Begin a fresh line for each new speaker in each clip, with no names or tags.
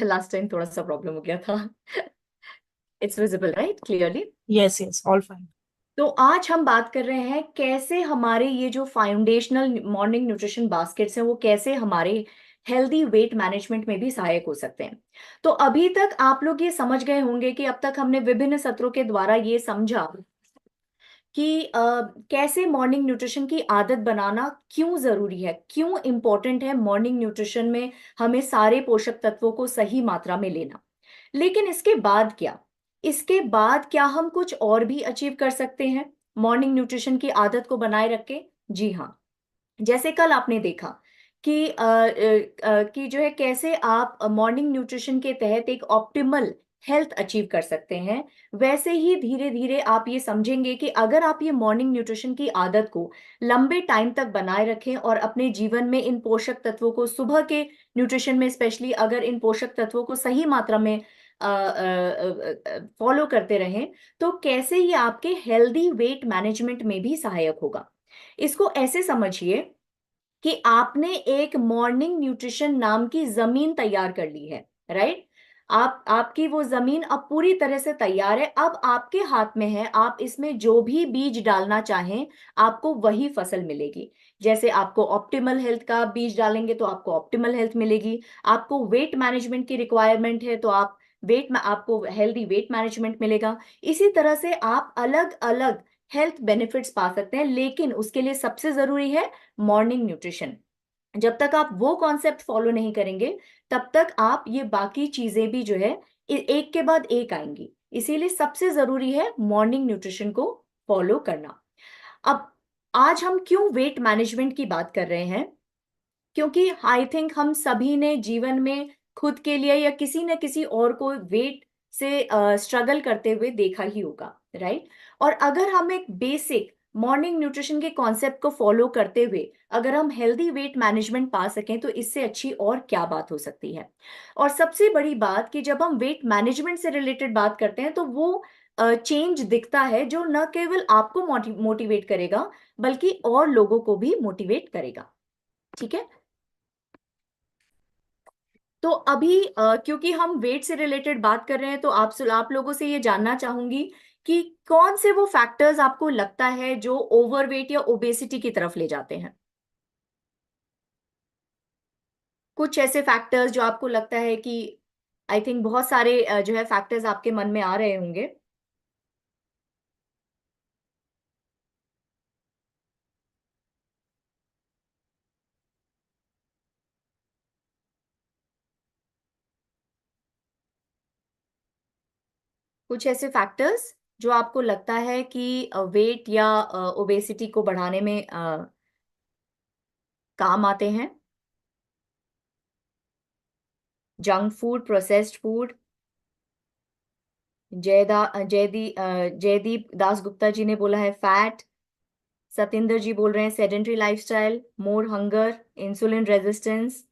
Last time थोड़ा सा problem हो गया था। It's visible right clearly?
Yes, yes, all fine.
तो आज हम बात कर रहे हैं कैसे हमारे ये जो फाउंडेशनल मॉर्निंग न्यूट्रिशन बास्केट्स हैं वो कैसे हमारे हेल्दी वेट मैनेजमेंट में भी सहायक हो सकते हैं। तो अभी तक आप लोग ये समझ गए होंगे कि अब तक हमने विभिन्न सत्रों के द्वारा ये समझा कि कैसे मॉर्निंग न्यूट्रिशन की आदत बनाना क्यों जरूरी है, क्यों इंपॉर्टेंट है मॉर्निंग न्यूट्रिशन में हमें सारे पोषक तत्वों को सही मात्रा में लेना। लेकिन इसके बाद क्या, इसके बाद क्या हम कुछ और भी अचीव कर सकते हैं मॉर्निंग न्यूट्रिशन की आदत को बनाए रख के? जी हाँ। जैसे कल आपने देखा कि कि जो है कैसे आप मॉर्निंग न्यूट्रिशन के तहत एक ऑप्टिमल हेल्थ अचीव कर सकते हैं, वैसे ही धीरे धीरे आप ये समझेंगे कि अगर आप ये मॉर्निंग न्यूट्रिशन की आदत को लंबे टाइम तक बनाए रखें और अपने जीवन में इन पोषक तत्वों को सुबह के न्यूट्रिशन में स्पेशली अगर इन पोषक तत्वों को सही मात्रा में फॉलो करते रहें, तो कैसे ये आपके हेल्दी वेट मैनेजमेंट में भी सहायक होगा। इसको ऐसे समझिए कि आपने एक मॉर्निंग न्यूट्रिशन नाम की जमीन तैयार कर ली है, राइट? आपकी वो जमीन अब पूरी तरह से तैयार है, अब आपके हाथ में है, आप इसमें जो भी बीज डालना चाहें आपको वही फसल मिलेगी। जैसे आपको ऑप्टिमल हेल्थ का बीज डालेंगे तो आपको ऑप्टिमल हेल्थ मिलेगी, आपको वेट मैनेजमेंट की रिक्वायरमेंट है तो आप वेट में आपको हेल्दी वेट मैनेजमेंट मिलेगा। इसी तरह से आप अलग अलग हेल्थ बेनिफिट्स पा सकते हैं, लेकिन उसके लिए सबसे जरूरी है मॉर्निंग न्यूट्रिशन। जब तक आप वो कॉन्सेप्ट फॉलो नहीं करेंगे तब तक आप ये बाकी चीजें भी जो है एक के बाद एक आएंगी। इसीलिए सबसे जरूरी है मॉर्निंग न्यूट्रिशन को फॉलो करना। अब आज हम क्यों वेट मैनेजमेंट की बात कर रहे हैं? क्योंकि आई थिंक हम सभी ने जीवन में खुद के लिए या किसी न किसी और को वेट से स्ट्रगल करते हुए देखा ही होगा, राइट? और अगर हम एक बेसिक मॉर्निंग न्यूट्रिशन के कॉन्सेप्ट को फॉलो करते हुए अगर हम हेल्दी वेट मैनेजमेंट पा सकें तो इससे अच्छी और क्या बात हो सकती है। और सबसे बड़ी बात कि जब हम वेट मैनेजमेंट से रिलेटेड बात करते हैं तो वो चेंज दिखता है जो न केवल आपको मोटिवेट करेगा बल्कि और लोगों को भी मोटिवेट करेगा। ठीक है? तो अभी क्योंकि हम वेट से रिलेटेड बात कर रहे हैं तो आप लोगों से ये जानना चाहूंगी कि कौन से वो फैक्टर्स आपको लगता है जो ओवरवेट या ओबेसिटी की तरफ ले जाते हैं। कुछ ऐसे फैक्टर्स जो आपको लगता है कि आई थिंक बहुत सारे जो है फैक्टर्स आपके मन में आ रहे होंगे। कुछ ऐसे फैक्टर्स जो आपको लगता है कि वेट या ओबेसिटी को बढ़ाने में काम आते हैं। Junk food, processed food. Jaideep Das Gupta ji ने बोला है फैट। सतिंदर जी बोल रहे हैं sedentary lifestyle, more hunger, insulin resistance.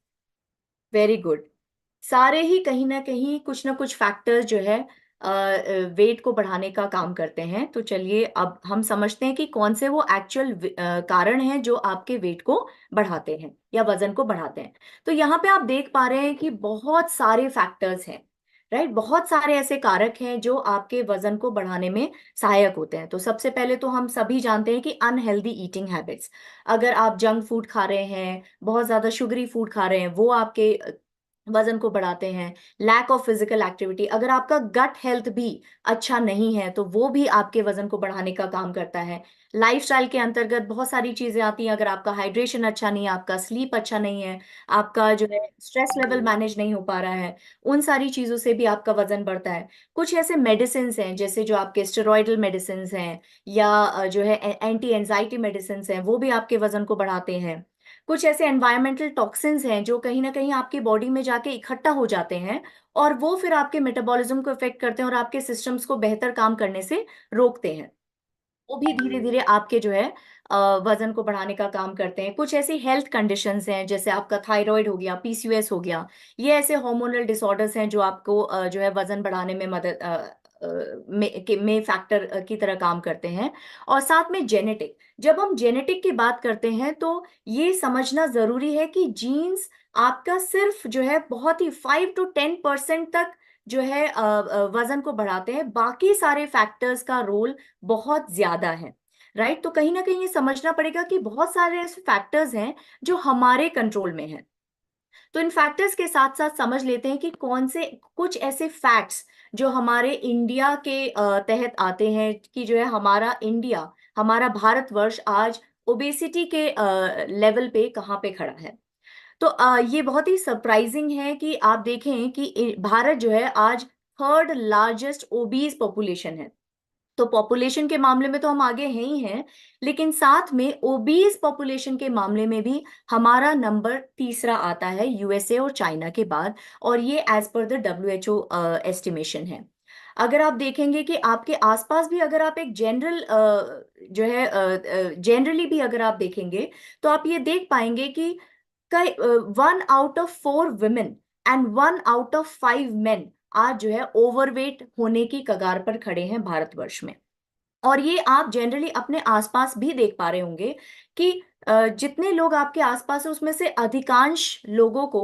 Very good. सारे ही कहीं ना कुछ फैक्टर्स जो है वेट को बढ़ाने का काम करते हैं। तो चलिए अब हम समझते हैं कि कौन से वो एक्चुअल कारण हैं जो आपके वेट को बढ़ाते हैं या वजन को बढ़ाते हैं। तो यहाँ पे आप देख पा रहे हैं कि बहुत सारे फैक्टर्स हैं, राइट? बहुत सारे ऐसे कारक हैं जो आपके वजन को बढ़ाने में सहायक होते हैं। तो सबसे पहले तो हम सभी जानते हैं कि अनहेल्दी ईटिंग हैबिट्स। अगर आप जंक फूड खा रहे हैं, बहुत ज्यादा शुगरी फूड खा रहे हैं, वो आपके वजन को बढ़ाते हैं। लैक ऑफ फिजिकल एक्टिविटी, अगर आपका गट हेल्थ भी अच्छा नहीं है तो वो भी आपके वजन को बढ़ाने का काम करता है। लाइफस्टाइल के अंतर्गत बहुत सारी चीजें आती हैं। अगर आपका हाइड्रेशन अच्छा नहीं है, आपका स्लीप अच्छा नहीं है, आपका जो है स्ट्रेस लेवल मैनेज नहीं हो पा रहा है, उन सारी चीजों से भी आपका वजन बढ़ता है। कुछ ऐसे मेडिसिन हैं जैसे जो आपके स्टेरॉयडल मेडिसिन हैं या जो है एंटी एंजाइटी मेडिसिन हैं, वो भी आपके वजन को बढ़ाते हैं। कुछ ऐसे एनवायरमेंटल टॉक्सिन्स हैं जो कहीं ना कहीं आपकी बॉडी में जाके इकट्ठा हो जाते हैं और वो फिर आपके मेटाबॉलिज्म को इफेक्ट करते हैं और आपके सिस्टम्स को बेहतर काम करने से रोकते हैं। वो भी धीरे धीरे आपके जो है वजन को बढ़ाने का काम करते हैं। कुछ ऐसी हेल्थ कंडीशंस हैं जैसे आपका थायराइड हो गया, पीसीओएस हो गया। ये ऐसे हार्मोनल डिसऑर्डर्स हैं जो आपको जो है वजन बढ़ाने में मदद में फैक्टर की तरह काम करते हैं। और साथ में जेनेटिक, जब हम जेनेटिक की बात करते हैं तो ये समझना जरूरी है कि जीन्स आपका सिर्फ जो है बहुत ही 5 to 10% तक जो है वजन को बढ़ाते हैं, बाकी सारे फैक्टर्स का रोल बहुत ज्यादा है। राइट, तो कहीं ना कहीं ये समझना पड़ेगा कि बहुत सारे ऐसे फैक्टर्स हैं जो हमारे कंट्रोल में हैं। तो इन फैक्टर्स के साथ साथ समझ लेते हैं कि कौन से कुछ ऐसे फैक्ट्स जो हमारे इंडिया के तहत आते हैं, कि जो है हमारा इंडिया, हमारा भारतवर्ष आज ओबेसिटी के लेवल पे कहाँ पे खड़ा है। तो ये बहुत ही सरप्राइजिंग है कि आप देखें कि भारत जो है आज थर्ड लार्जेस्ट ओबीज पॉपुलेशन है। तो पॉपुलेशन के मामले में तो हम आगे हैं ही हैं, लेकिन साथ में ओबीज पॉपुलेशन के मामले में भी हमारा नंबर तीसरा आता है, यूएसए और चाइना के बाद। और ये as per the WHO estimation है। अगर आप देखेंगे कि आपके आसपास भी, अगर आप एक जनरल जो है जनरली भी अगर आप देखेंगे, तो आप ये देख पाएंगे कि 1 out of 4 women and 1 out of 5 men आज जो है ओवरवेट होने की कगार पर खड़े हैं भारतवर्ष में। और ये आप जनरली अपने आसपास भी देख पा रहे होंगे कि जितने लोग आपके आसपास है उसमें से अधिकांश लोगों को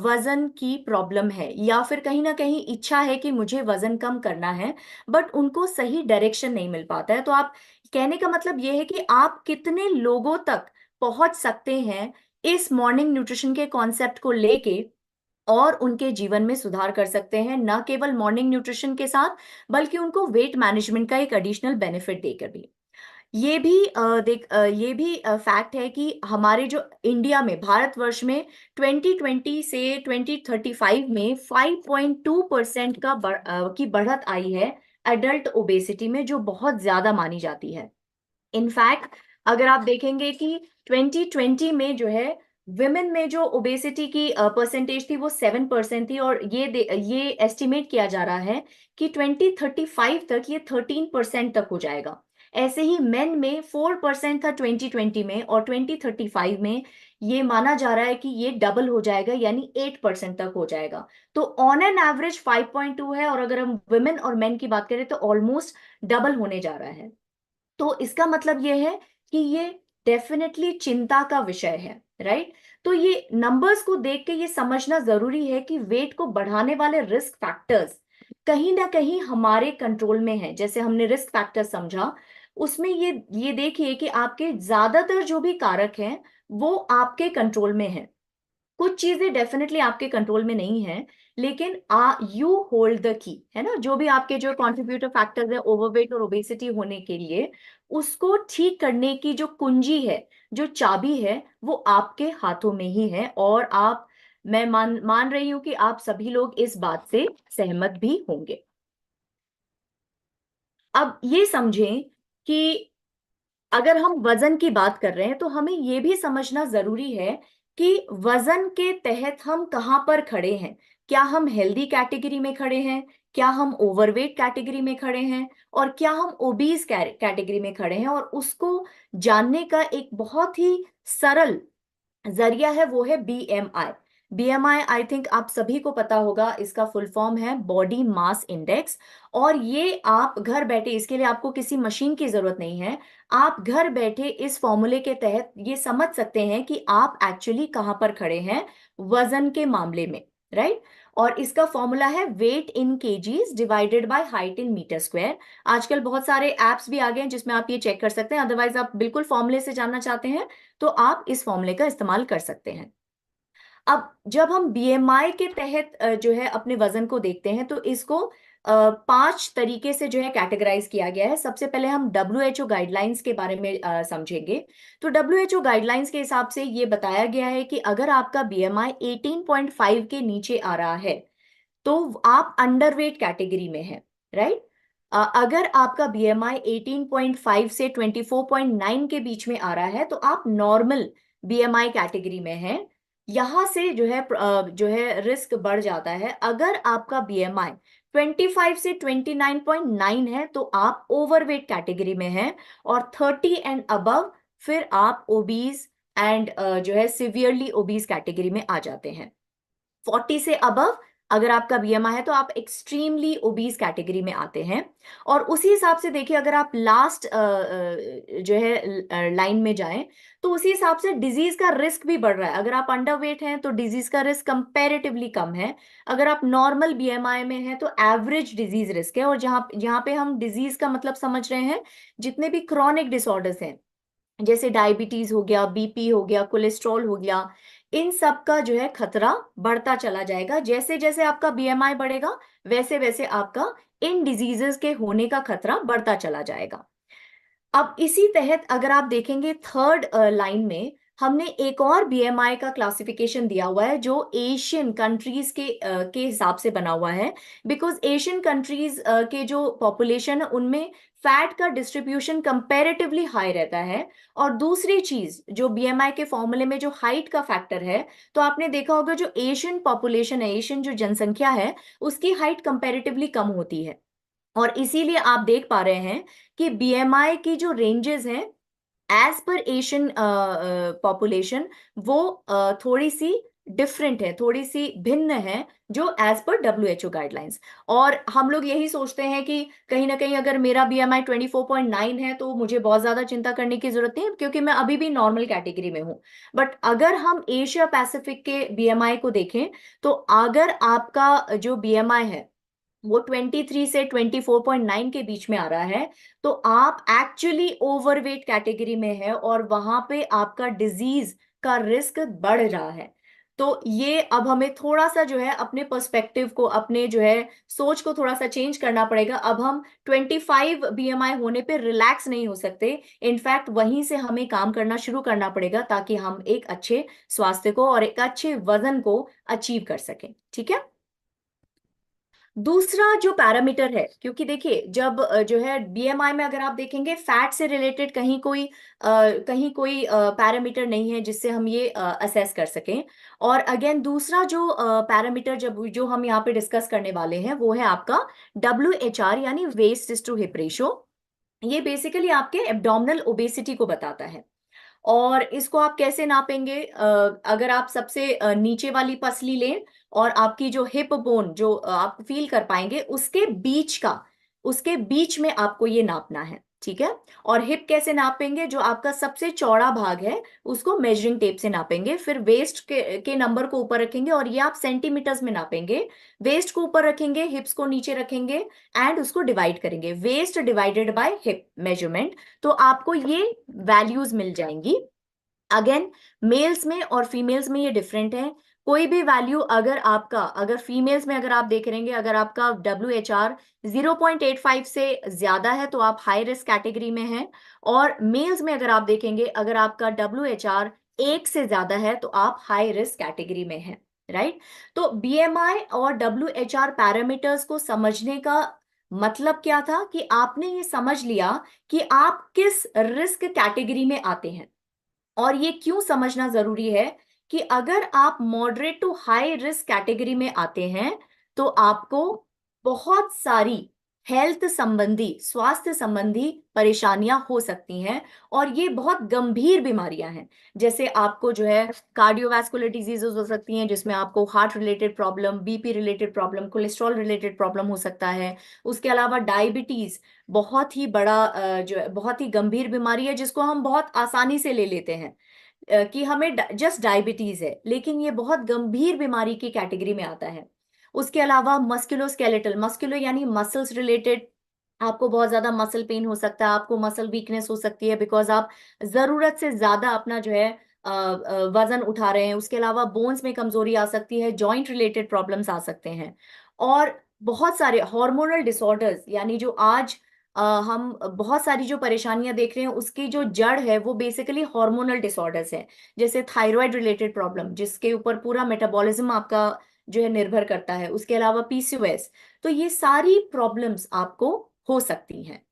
वजन की प्रॉब्लम है, या फिर कहीं ना कहीं इच्छा है कि मुझे वजन कम करना है, बट उनको सही डायरेक्शन नहीं मिल पाता है। तो आप, कहने का मतलब ये है कि आप कितने लोगों तक पहुंच सकते हैं इस मॉर्निंग न्यूट्रिशन के कॉन्सेप्ट को लेके, और उनके जीवन में सुधार कर सकते हैं, न केवल मॉर्निंग न्यूट्रिशन के साथ बल्कि उनको वेट मैनेजमेंट का एक एडिशनल बेनिफिट देकर भी। ये भी फैक्ट है कि हमारे जो इंडिया में, भारतवर्ष में 2020 से 2035 में 5.2% की बढ़त आई है एडल्ट ओबेसिटी में, जो बहुत ज्यादा मानी जाती है। इनफैक्ट अगर आप देखेंगे कि 2020 में जो है विमेन में जो ओबेसिटी की परसेंटेज थी वो 7% थी, और ये एस्टिमेट किया जा रहा है कि 2035 तक ये 13% तक हो जाएगा। ऐसे ही मेन में 4% था 2020 में, और 2035 में ये माना जा रहा है कि ये डबल हो जाएगा, यानी 8% तक हो जाएगा। तो ऑन एन एवरेज 5.2 है, और अगर हम वुमेन और मेन की बात करें तो ऑलमोस्ट डबल होने जा रहा है। तो इसका मतलब ये है कि ये डेफिनेटली चिंता का विषय है। राइट, तो ये नंबर्स को देख के ये समझना जरूरी है कि वेट को बढ़ाने वाले रिस्क फैक्टर्स कहीं ना कहीं हमारे कंट्रोल में है। जैसे हमने रिस्क फैक्टर समझा, उसमें ये देखिए कि आपके ज्यादातर जो भी कारक हैं वो आपके कंट्रोल में है। कुछ चीजें डेफिनेटली आपके कंट्रोल में नहीं है, लेकिन यू होल्ड द की, है ना। जो भी आपके जो कॉन्ट्रीब्यूटर फैक्टर्स है ओवरवेट और ओबेसिटी होने के लिए, उसको ठीक करने की जो कुंजी है, जो चाबी है, वो आपके हाथों में ही है। और मैं मान रही हूं कि आप सभी लोग इस बात से सहमत भी होंगे। अब ये समझें कि अगर हम वजन की बात कर रहे हैं तो हमें यह भी समझना जरूरी है कि वजन के तहत हम कहां पर खड़े हैं। क्या हम हेल्दी कैटेगरी में खड़े हैं, क्या हम ओवरवेट कैटेगरी में खड़े हैं, और क्या हम ओबीज कैटेगरी में खड़े हैं। और उसको जानने का एक बहुत ही सरल जरिया है, वो है बीएमआई। बीएमआई आई थिंक आप सभी को पता होगा, इसका फुल फॉर्म है बॉडी मास इंडेक्स। और ये आप घर बैठे, इसके लिए आपको किसी मशीन की जरूरत नहीं है, आप घर बैठे इस फॉर्मूले के तहत ये समझ सकते हैं कि आप एक्चुअली कहां पर खड़े हैं वजन के मामले में। राइट, और इसका फॉर्मूला है weight in kgs divided by height in metre square. आजकल बहुत सारे एप्स भी आ गए हैं जिसमें आप ये चेक कर सकते हैं, अदरवाइज आप बिल्कुल फॉर्मूले से जानना चाहते हैं तो आप इस फॉर्मूले का इस्तेमाल कर सकते हैं। अब जब हम बीएमआई के तहत जो है अपने वजन को देखते हैं, तो इसको 5 तरीके से जो है कैटेगराइज किया गया है। सबसे पहले हम डब्ल्यूएचओ गाइडलाइंस के बारे में समझेंगे। तो डब्ल्यूएचओ गाइडलाइंस के हिसाब से ये बताया गया है कि अगर आपका बीएमआई 18.5 के नीचे आ रहा है तो आप अंडरवेट कैटेगरी में है। राइट, अगर आपका बीएमआई 18.5 से 24.9 के बीच में आ रहा है तो आप नॉर्मल बीएमआई कैटेगरी में है। यहां से जो है रिस्क बढ़ जाता है। अगर आपका बीएमआई 25 से 29.9 है तो आप ओवरवेट कैटेगरी में हैं, और 30 एंड अबव फिर आप ओबीज एंड जो है सिवियरली ओबीज कैटेगरी में आ जाते हैं। 40 से अबव अगर आपका बीएमआई है तो आप एक्सट्रीमली ओबीज कैटेगरी में आते हैं। और उसी हिसाब से देखिए, अगर आप लास्ट जो है लाइन में जाएं, तो उसी हिसाब से डिजीज का रिस्क भी बढ़ रहा है। अगर आप अंडरवेट हैं तो डिजीज का रिस्क कंपैरेटिवली कम है। अगर आप नॉर्मल बीएमआई में हैं तो एवरेज डिजीज रिस्क है। और जहां जहां पे हम डिजीज का मतलब समझ रहे हैं, जितने भी क्रॉनिक डिसऑर्डर्स हैं, जैसे डायबिटीज हो गया, बीपी हो गया, कोलेस्ट्रॉल हो गया, इन सब का जो है खतरा बढ़ता चला जाएगा। जैसे जैसे आपका बीएमआई बढ़ेगा, वैसे वैसे आपका इन डिजीजेस के होने का खतरा बढ़ता चला जाएगा। अब इसी तहत अगर आप देखेंगे थर्ड लाइन में, हमने एक और बीएमआई का क्लासिफिकेशन दिया हुआ है जो एशियन कंट्रीज के हिसाब से बना हुआ है। बिकॉज एशियन कंट्रीज के जो पॉपुलेशन है उनमें फैट का डिस्ट्रीब्यूशन कंपैरेटिवली हाई रहता है। और दूसरी चीज, जो बीएमआई के फॉर्मूले में जो हाइट का फैक्टर है, तो आपने देखा होगा जो एशियन पॉपुलेशन है, एशियन जो जनसंख्या है, उसकी हाइट कंपैरेटिवली कम होती है। और इसीलिए आप देख पा रहे हैं कि बीएमआई की जो रेंजेस हैं एज पर एशियन पॉपुलेशन, वो थोड़ी सी डिफरेंट है, थोड़ी सी भिन्न है, जो एज पर डब्ल्यूएचओ गाइडलाइंस। और हम लोग यही सोचते हैं कि कहीं ना कहीं अगर मेरा बीएमआई 24.9 है तो मुझे बहुत ज्यादा चिंता करने की जरूरत नहीं है, क्योंकि मैं अभी भी नॉर्मल कैटेगरी में हूं। बट अगर हम एशिया पैसिफिक के बीएमआई को देखें, तो अगर आपका जो बीएमआई है वो 23 से 24.9 के बीच में आ रहा है, तो आप एक्चुअली ओवरवेट कैटेगरी में है और वहां पे आपका डिजीज का रिस्क बढ़ रहा है। तो ये अब हमें थोड़ा सा जो है अपने पर्सपेक्टिव को, अपने जो है सोच को थोड़ा सा चेंज करना पड़ेगा। अब हम 25 बीएमआई होने पे रिलैक्स नहीं हो सकते। इनफैक्ट वहीं से हमें काम करना शुरू करना पड़ेगा, ताकि हम एक अच्छे स्वास्थ्य को और एक अच्छे वजन को अचीव कर सकें। ठीक है। दूसरा जो पैरामीटर है, क्योंकि देखिए जब जो है बीएमआई में अगर आप देखेंगे, फैट से रिलेटेड कहीं कोई पैरामीटर नहीं है जिससे हम ये असेस कर सकें। और अगेन दूसरा जो पैरामीटर जब जो हम यहाँ पे डिस्कस करने वाले हैं, वो है आपका WHR, यानी वेस्ट टू हिप रेशो। ये बेसिकली आपके एब्डोमिनल ओबेसिटी को बताता है। और इसको आप कैसे नापेंगे? अगर आप सबसे नीचे वाली पसली लें और आपकी जो हिप बोन जो आप फील कर पाएंगे, उसके बीच में आपको ये नापना है। ठीक है। और हिप कैसे नापेंगे? जो आपका सबसे चौड़ा भाग है उसको मेजरिंग टेप से नापेंगे, फिर वेस्ट के नंबर को ऊपर रखेंगे और ये आप सेंटीमीटर्स में नापेंगे। वेस्ट को ऊपर रखेंगे, हिप्स को नीचे रखेंगे, एंड उसको डिवाइड करेंगे, waist divided by hip measurement. तो आपको ये वैल्यूज मिल जाएंगी। अगेन मेल्स में और फीमेल्स में ये डिफरेंट है। कोई भी वैल्यू अगर फीमेल्स में अगर आप देख रहेंगे, अगर आपका WHR 0.85 से ज्यादा है तो आप हाई रिस्क कैटेगरी में हैं। और मेल्स में अगर आप देखेंगे, अगर आपका WHR 1 से ज्यादा है तो आप हाई रिस्क कैटेगरी में हैं। राइट। तो बीएमआई और WHR पैरामीटर्स को समझने का मतलब क्या था? कि आपने ये समझ लिया कि आप किस रिस्क कैटेगरी में आते हैं। और ये क्यों समझना जरूरी है कि अगर आप moderate to high risk category में आते हैं, तो आपको बहुत सारी हेल्थ संबंधी, स्वास्थ्य संबंधी परेशानियां हो सकती हैं। और ये बहुत गंभीर बीमारियां हैं। जैसे आपको जो है कार्डियोवैस्कुलर डिजीजेस हो सकती हैं, जिसमें आपको heart related problem, BP related problem, cholesterol related problem हो सकता है। उसके अलावा डायबिटीज बहुत ही बड़ा जो है बहुत ही गंभीर बीमारी है, जिसको हम बहुत आसानी से ले लेते हैं कि हमें जस्ट डायबिटीज है, लेकिन ये बहुत गंभीर बीमारी की कैटेगरी में आता है। उसके अलावा मस्कुलोस्केलेटल, मस्कुलो यानी मसल्स रिलेटेड, आपको बहुत ज्यादा मसल पेन हो सकता है, आपको मसल वीकनेस हो सकती है, बिकॉज आप जरूरत से ज्यादा अपना जो है वजन उठा रहे हैं। उसके अलावा बोन्स में कमजोरी आ सकती है, जॉइंट रिलेटेड प्रॉब्लम्स आ सकते हैं। और बहुत सारे हार्मोनल डिसऑर्डर्स, यानी जो आज हम बहुत सारी जो परेशानियां देख रहे हैं, उसकी जो जड़ है वो बेसिकली हार्मोनल डिसऑर्डर्स है। जैसे थायराइड रिलेटेड प्रॉब्लम, जिसके ऊपर पूरा मेटाबॉलिज्म आपका जो है निर्भर करता है। उसके अलावा PCOS। तो ये सारी प्रॉब्लम्स आपको हो सकती हैं।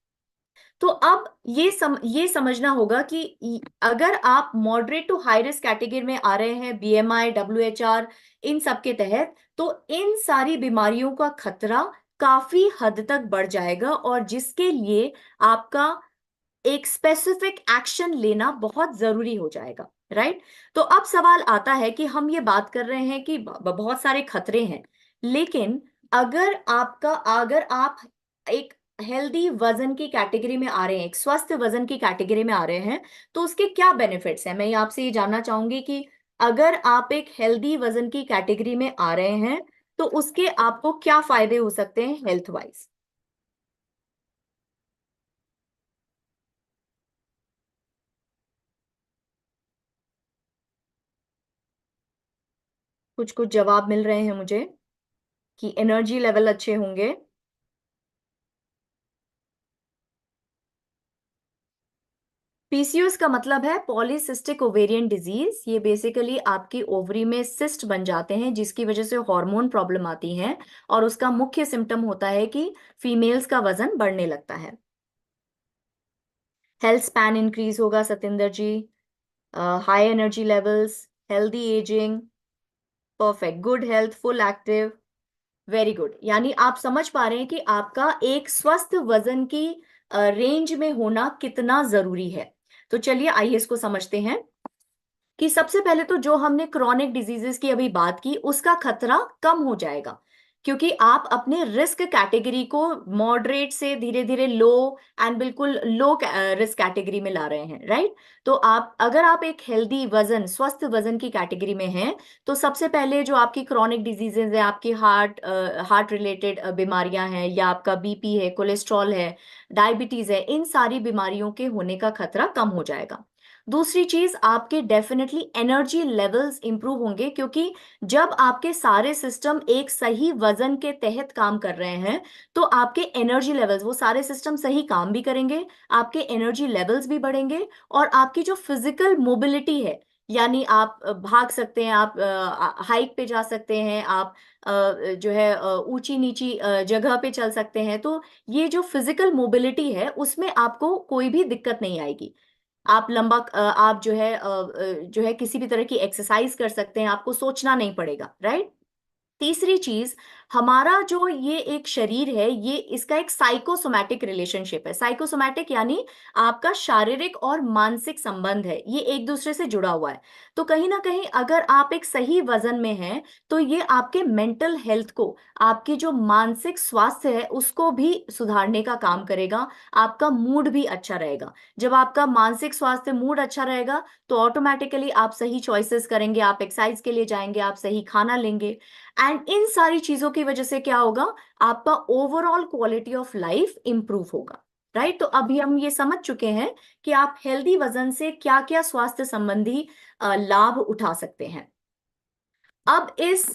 तो अब ये समझना होगा कि अगर आप moderate to high risk category में आ रहे हैं, BMI, WHR, इन सब के तहत, तो इन सारी बीमारियों का खतरा काफी हद तक बढ़ जाएगा, और जिसके लिए आपका एक स्पेसिफिक एक्शन लेना बहुत जरूरी हो जाएगा। राइट। तो अब सवाल आता है कि हम ये बात कर रहे हैं कि बहुत सारे खतरे हैं, लेकिन अगर आप एक हेल्दी वजन की कैटेगरी में आ रहे हैं, एक स्वस्थ वजन की कैटेगरी में आ रहे हैं, तो उसके क्या बेनिफिट्स हैं, मैं ये आपसे ये जानना चाहूंगी कि अगर आप एक हेल्दी वजन की कैटेगरी में आ रहे हैं तो उसके आपको क्या फायदे हो सकते हैं हेल्थ वाइज। कुछ कुछ जवाब मिल रहे हैं मुझे कि एनर्जी लेवल अच्छे होंगे। पीसीओएस का मतलब है पॉलीसिस्टिक ओवेरियन डिजीज। ये बेसिकली आपकी ओवरी में सिस्ट बन जाते हैं जिसकी वजह से हार्मोन प्रॉब्लम आती है, और उसका मुख्य सिम्टम होता है कि फीमेल्स का वजन बढ़ने लगता है। हेल्थ स्पैन इंक्रीज होगा Satinder ji, high energy levels, healthy ageing, perfect, good health, full active, very good. यानी आप समझ पा रहे हैं कि आपका एक स्वस्थ वजन की रेंज में होना कितना जरूरी है। तो चलिए आइए इसको समझते हैं कि सबसे पहले तो जो हमने क्रॉनिक डिजीजेस की अभी बात की उसका खतरा कम हो जाएगा, क्योंकि आप अपने रिस्क कैटेगरी को मॉडरेट से धीरे धीरे लो एंड बिल्कुल लो रिस्क कैटेगरी में ला रहे हैं, राइट। तो अगर आप एक हेल्दी वजन, स्वस्थ वजन की कैटेगरी में हैं, तो सबसे पहले जो आपकी क्रॉनिक डिजीजेज है, आपकी हार्ट रिलेटेड बीमारियां हैं, या आपका बीपी है, कोलेस्ट्रॉल है, डायबिटीज है, इन सारी बीमारियों के होने का खतरा कम हो जाएगा। दूसरी चीज, आपके डेफिनेटली एनर्जी लेवल्स इंप्रूव होंगे, क्योंकि जब आपके सारे सिस्टम एक सही वजन के तहत काम कर रहे हैं तो आपके एनर्जी लेवल्स, वो सारे सिस्टम सही काम भी करेंगे, आपके एनर्जी लेवल्स भी बढ़ेंगे, और आपकी जो फिजिकल मोबिलिटी है, यानी आप भाग सकते हैं, आप हाइट पे जा सकते हैं, आप जो है ऊंची नीची जगह पे चल सकते हैं, तो ये जो फिजिकल मोबिलिटी है उसमें आपको कोई भी दिक्कत नहीं आएगी। आप आप जो है किसी भी तरह की एक्सरसाइज कर सकते हैं, आपको सोचना नहीं पड़ेगा, राइट। तीसरी चीज, हमारा जो ये एक शरीर है, ये इसका एक साइकोसोमैटिक रिलेशनशिप है। साइकोसोमैटिक यानी आपका शारीरिक और मानसिक संबंध है, ये एक दूसरे से जुड़ा हुआ है। तो कहीं ना कहीं अगर आप एक सही वजन में हैं तो ये आपके मेंटल हेल्थ को, आपकी जो मानसिक स्वास्थ्य है उसको भी सुधारने का काम करेगा, आपका मूड भी अच्छा रहेगा। जब आपका मानसिक स्वास्थ्य, मूड अच्छा रहेगा तो ऑटोमेटिकली आप सही चॉइसेस करेंगे, आप एक्सरसाइज के लिए जाएंगे, आप सही खाना लेंगे, एंड इन सारी चीजों की वजह से क्या होगा, आपका overall quality of life improve होगा, राइट। तो अभी हम ये समझ चुके हैं कि आप हेल्दी वजन से क्या क्या स्वास्थ्य संबंधी लाभ उठा सकते हैं। अब इस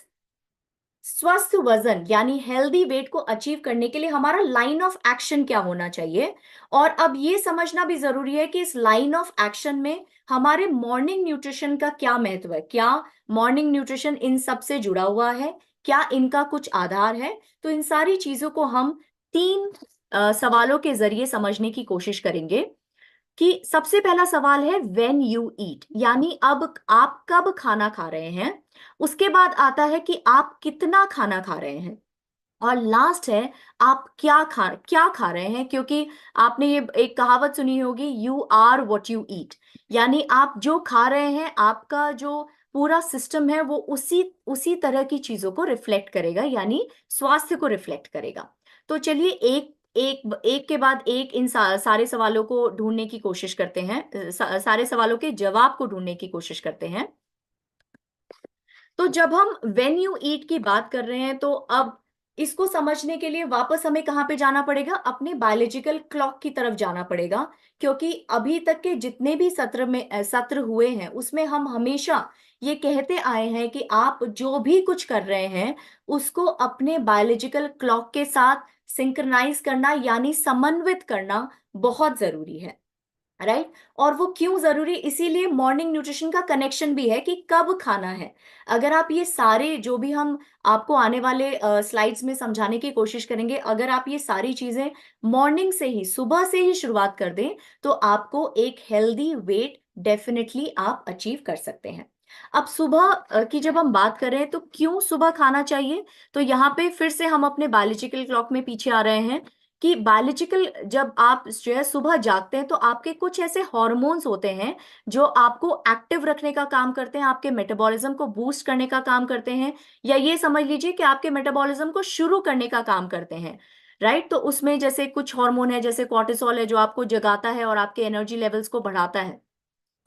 स्वस्थ वजन यानी हेल्दी वेट को अचीव करने के लिए हमारा लाइन ऑफ एक्शन क्या होना चाहिए, और अब ये समझना भी जरूरी है कि इस लाइन ऑफ एक्शन में हमारे मॉर्निंग न्यूट्रिशन का क्या महत्व है, क्या मॉर्निंग न्यूट्रिशन इन सब से जुड़ा हुआ है, क्या इनका कुछ आधार है। तो इन सारी चीजों को हम तीन सवालों के जरिए समझने की कोशिश करेंगे। कि सबसे पहला सवाल है व्हेन यू ईट, यानी अब आप कब खाना खा रहे हैं। उसके बाद आता है कि आप कितना खाना खा रहे हैं, और लास्ट है आप क्या खा रहे हैं, क्योंकि आपने ये एक कहावत सुनी होगी, you are what you eat. यानी आप जो खा रहे हैं, आपका जो पूरा सिस्टम है वो उसी उसी तरह की चीजों को रिफ्लेक्ट करेगा, यानी स्वास्थ्य को रिफ्लेक्ट करेगा। तो चलिए एक एक एक के बाद एक इन सारे सवालों को ढूंढने की कोशिश करते हैं, सारे सवालों के जवाब को ढूंढने की कोशिश करते हैं। तो जब हम व्हेन यू ईट की बात कर रहे हैं, तो अब इसको समझने के लिए वापस हमें कहाँ पे जाना पड़ेगा, अपने बायोलॉजिकल क्लॉक की तरफ जाना पड़ेगा। क्योंकि अभी तक के जितने भी सत्र हुए हैं उसमें हम हमेशा ये कहते आए हैं कि आप जो भी कुछ कर रहे हैं उसको अपने बायोलॉजिकल क्लॉक के साथ सिंक्रनाइज करना, यानी समन्वित करना बहुत जरूरी है, राइट। और वो क्यों जरूरी, इसीलिए मॉर्निंग न्यूट्रिशन का कनेक्शन भी है कि कब खाना है। अगर आप ये सारे जो भी हम आपको आने वाले स्लाइड्स में समझाने की कोशिश करेंगे, अगर आप ये सारी चीजें मॉर्निंग से ही, सुबह से ही शुरुआत कर दें तो आपको एक हेल्दी वेट डेफिनेटली आप अचीव कर सकते हैं। अब सुबह की जब हम बात कर रहे हैं तो क्यों सुबह खाना चाहिए, तो यहाँ पे फिर से हम अपने बायोलॉजिकल क्लॉक में पीछे आ रहे हैं कि बायोलॉजिकल, जब आप जो है सुबह जागते हैं तो आपके कुछ ऐसे हॉर्मोन्स होते हैं जो आपको एक्टिव रखने का काम करते हैं, आपके मेटाबॉलिज्म को बूस्ट करने का काम करते हैं, या ये समझ लीजिए कि आपके मेटाबॉलिज्म को शुरू करने का काम करते हैं। राइट, तो उसमें जैसे कुछ हार्मोन है, जैसे कॉर्टिसोल है जो आपको जगाता है और आपके एनर्जी लेवल्स को बढ़ाता है।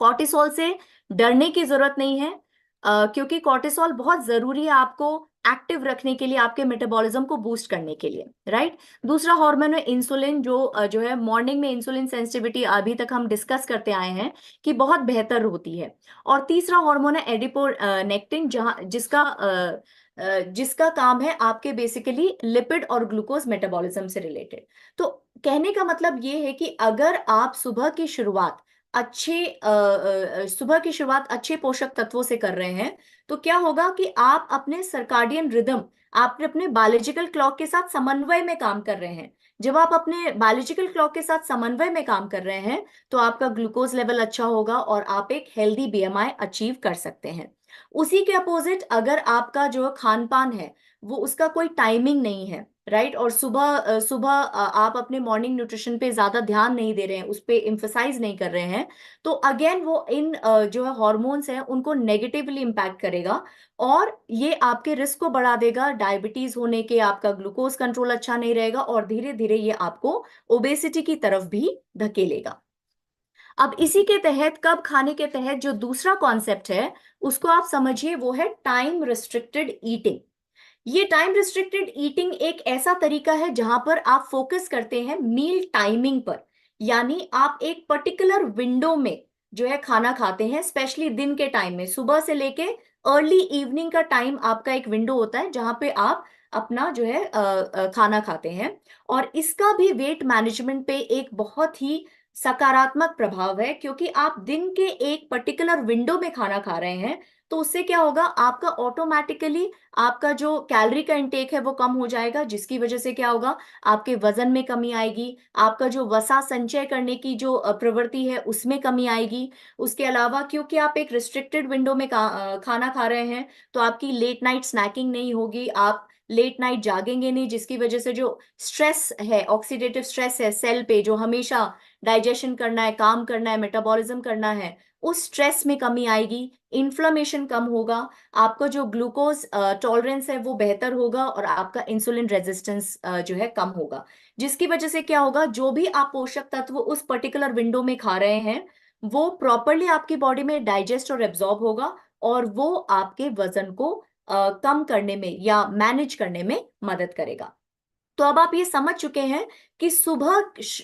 कॉर्टिसोल से डरने की जरूरत नहीं है, क्योंकि कॉर्टिसोल बहुत जरूरी है आपको एक्टिव रखने के लिए, आपके मेटाबॉलिज्म को बूस्ट करने के लिए। राइट। दूसरा हार्मोन है इंसुलिन, जो है मॉर्निंग में इंसुलिन सेंसिटिविटी अभी तक हम डिस्कस करते आए हैं कि बहुत बेहतर होती है। और तीसरा हार्मोन है एडिपोनेक्टिन, जिसका काम है आपके बेसिकली लिपिड और ग्लूकोज मेटाबॉलिज्म से रिलेटेड। तो कहने का मतलब ये है कि अगर आप सुबह की शुरुआत अच्छे पोषक तत्वों से कर रहे हैं, तो क्या होगा कि आप अपने सर्काडियन रिदम, आप अपने बायोलॉजिकल क्लॉक के साथ समन्वय में काम कर रहे हैं। जब आप अपने बायोलॉजिकल क्लॉक के साथ समन्वय में काम कर रहे हैं तो आपका ग्लूकोज लेवल अच्छा होगा और आप एक हेल्दी बीएमआई अचीव कर सकते हैं। उसी के अपोजिट अगर आपका जो खान पान है वो उसका कोई टाइमिंग नहीं है, राइट, और सुबह आप अपने मॉर्निंग न्यूट्रिशन पे ज्यादा ध्यान नहीं दे रहे हैं, उस पे इम्फेसाइज नहीं कर रहे हैं, तो अगेन वो इन जो है हॉर्मोन्स हैं उनको नेगेटिवली इम्पैक्ट करेगा और ये आपके रिस्क को बढ़ा देगा डायबिटीज होने के, आपका ग्लूकोज कंट्रोल अच्छा नहीं रहेगा और धीरे धीरे ये आपको ओबेसिटी की तरफ भी धकेलेगा। अब इसी के तहत कब खाने के तहत जो दूसरा कॉन्सेप्ट है उसको आप समझिए, वो है टाइम रिस्ट्रिक्टेड ईटिंग। ये टाइम रिस्ट्रिक्टेड ईटिंग एक ऐसा तरीका है जहां पर आप फोकस करते हैं मील टाइमिंग पर, यानी आप एक पर्टिकुलर विंडो में जो है खाना खाते हैं, स्पेशली दिन के टाइम में, सुबह से लेके अर्ली इवनिंग का टाइम आपका एक विंडो होता है जहां पे आप अपना जो है खाना खाते हैं। और इसका भी वेट मैनेजमेंट पे एक बहुत ही सकारात्मक प्रभाव है, क्योंकि आप दिन के एक पर्टिकुलर विंडो में खाना खा रहे हैं, तो उससे क्या होगा, आपका ऑटोमेटिकली आपका जो कैलोरी का इंटेक है वो कम हो जाएगा, जिसकी वजह से क्या होगा, आपके वजन में कमी आएगी, आपका जो वसा संचय करने की जो प्रवृत्ति है उसमें कमी आएगी। उसके अलावा क्योंकि आप एक रिस्ट्रिक्टेड विंडो में खाना खा रहे हैं, तो आपकी लेट नाइट स्नैकिंग नहीं होगी, आप लेट नाइट जागेंगे नहीं, जिसकी वजह से जो स्ट्रेस है, ऑक्सीडेटिव स्ट्रेस है सेल पे, जो हमेशा डाइजेशन करना है, काम करना है, मेटाबॉलिज्म करना है, उस स्ट्रेस में कमी आएगी, इन्फ्लेमेशन कम होगा, आपका जो ग्लूकोज टॉलरेंस है वो बेहतर होगा और आपका इंसुलिन रेजिस्टेंस जो है कम होगा, जिसकी वजह से क्या होगा, जो भी आप पोषक तत्व उस पर्टिकुलर विंडो में खा रहे हैं वो प्रॉपरली आपकी बॉडी में डाइजेस्ट और एब्जॉर्ब होगा और वो आपके वजन को कम करने में या मैनेज करने में मदद करेगा। तो अब आप ये समझ चुके हैं कि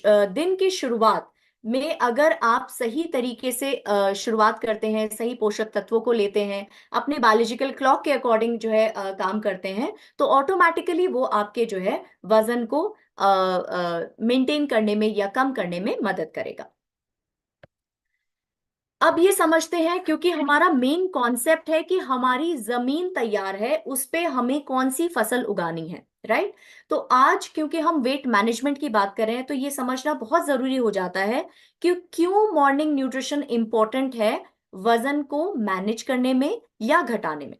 दिन की शुरुआत में अगर आप सही तरीके से शुरुआत करते हैं, सही पोषक तत्वों को लेते हैं, अपने बायोलॉजिकल क्लॉक के अकॉर्डिंग जो है काम करते हैं, तो ऑटोमेटिकली वो आपके जो है वजन को मेंटेन करने में या कम करने में मदद करेगा। अब ये समझते हैं, क्योंकि हमारा मेन कॉन्सेप्ट है कि हमारी जमीन तैयार है, उस पे हमें कौन सी फसल उगानी है, राइट। तो आज क्योंकि हम वेट मैनेजमेंट की बात कर रहे हैं तो ये समझना बहुत जरूरी हो जाता है कि क्यों मॉर्निंग न्यूट्रिशन इंपॉर्टेंट है वजन को मैनेज करने में या घटाने में।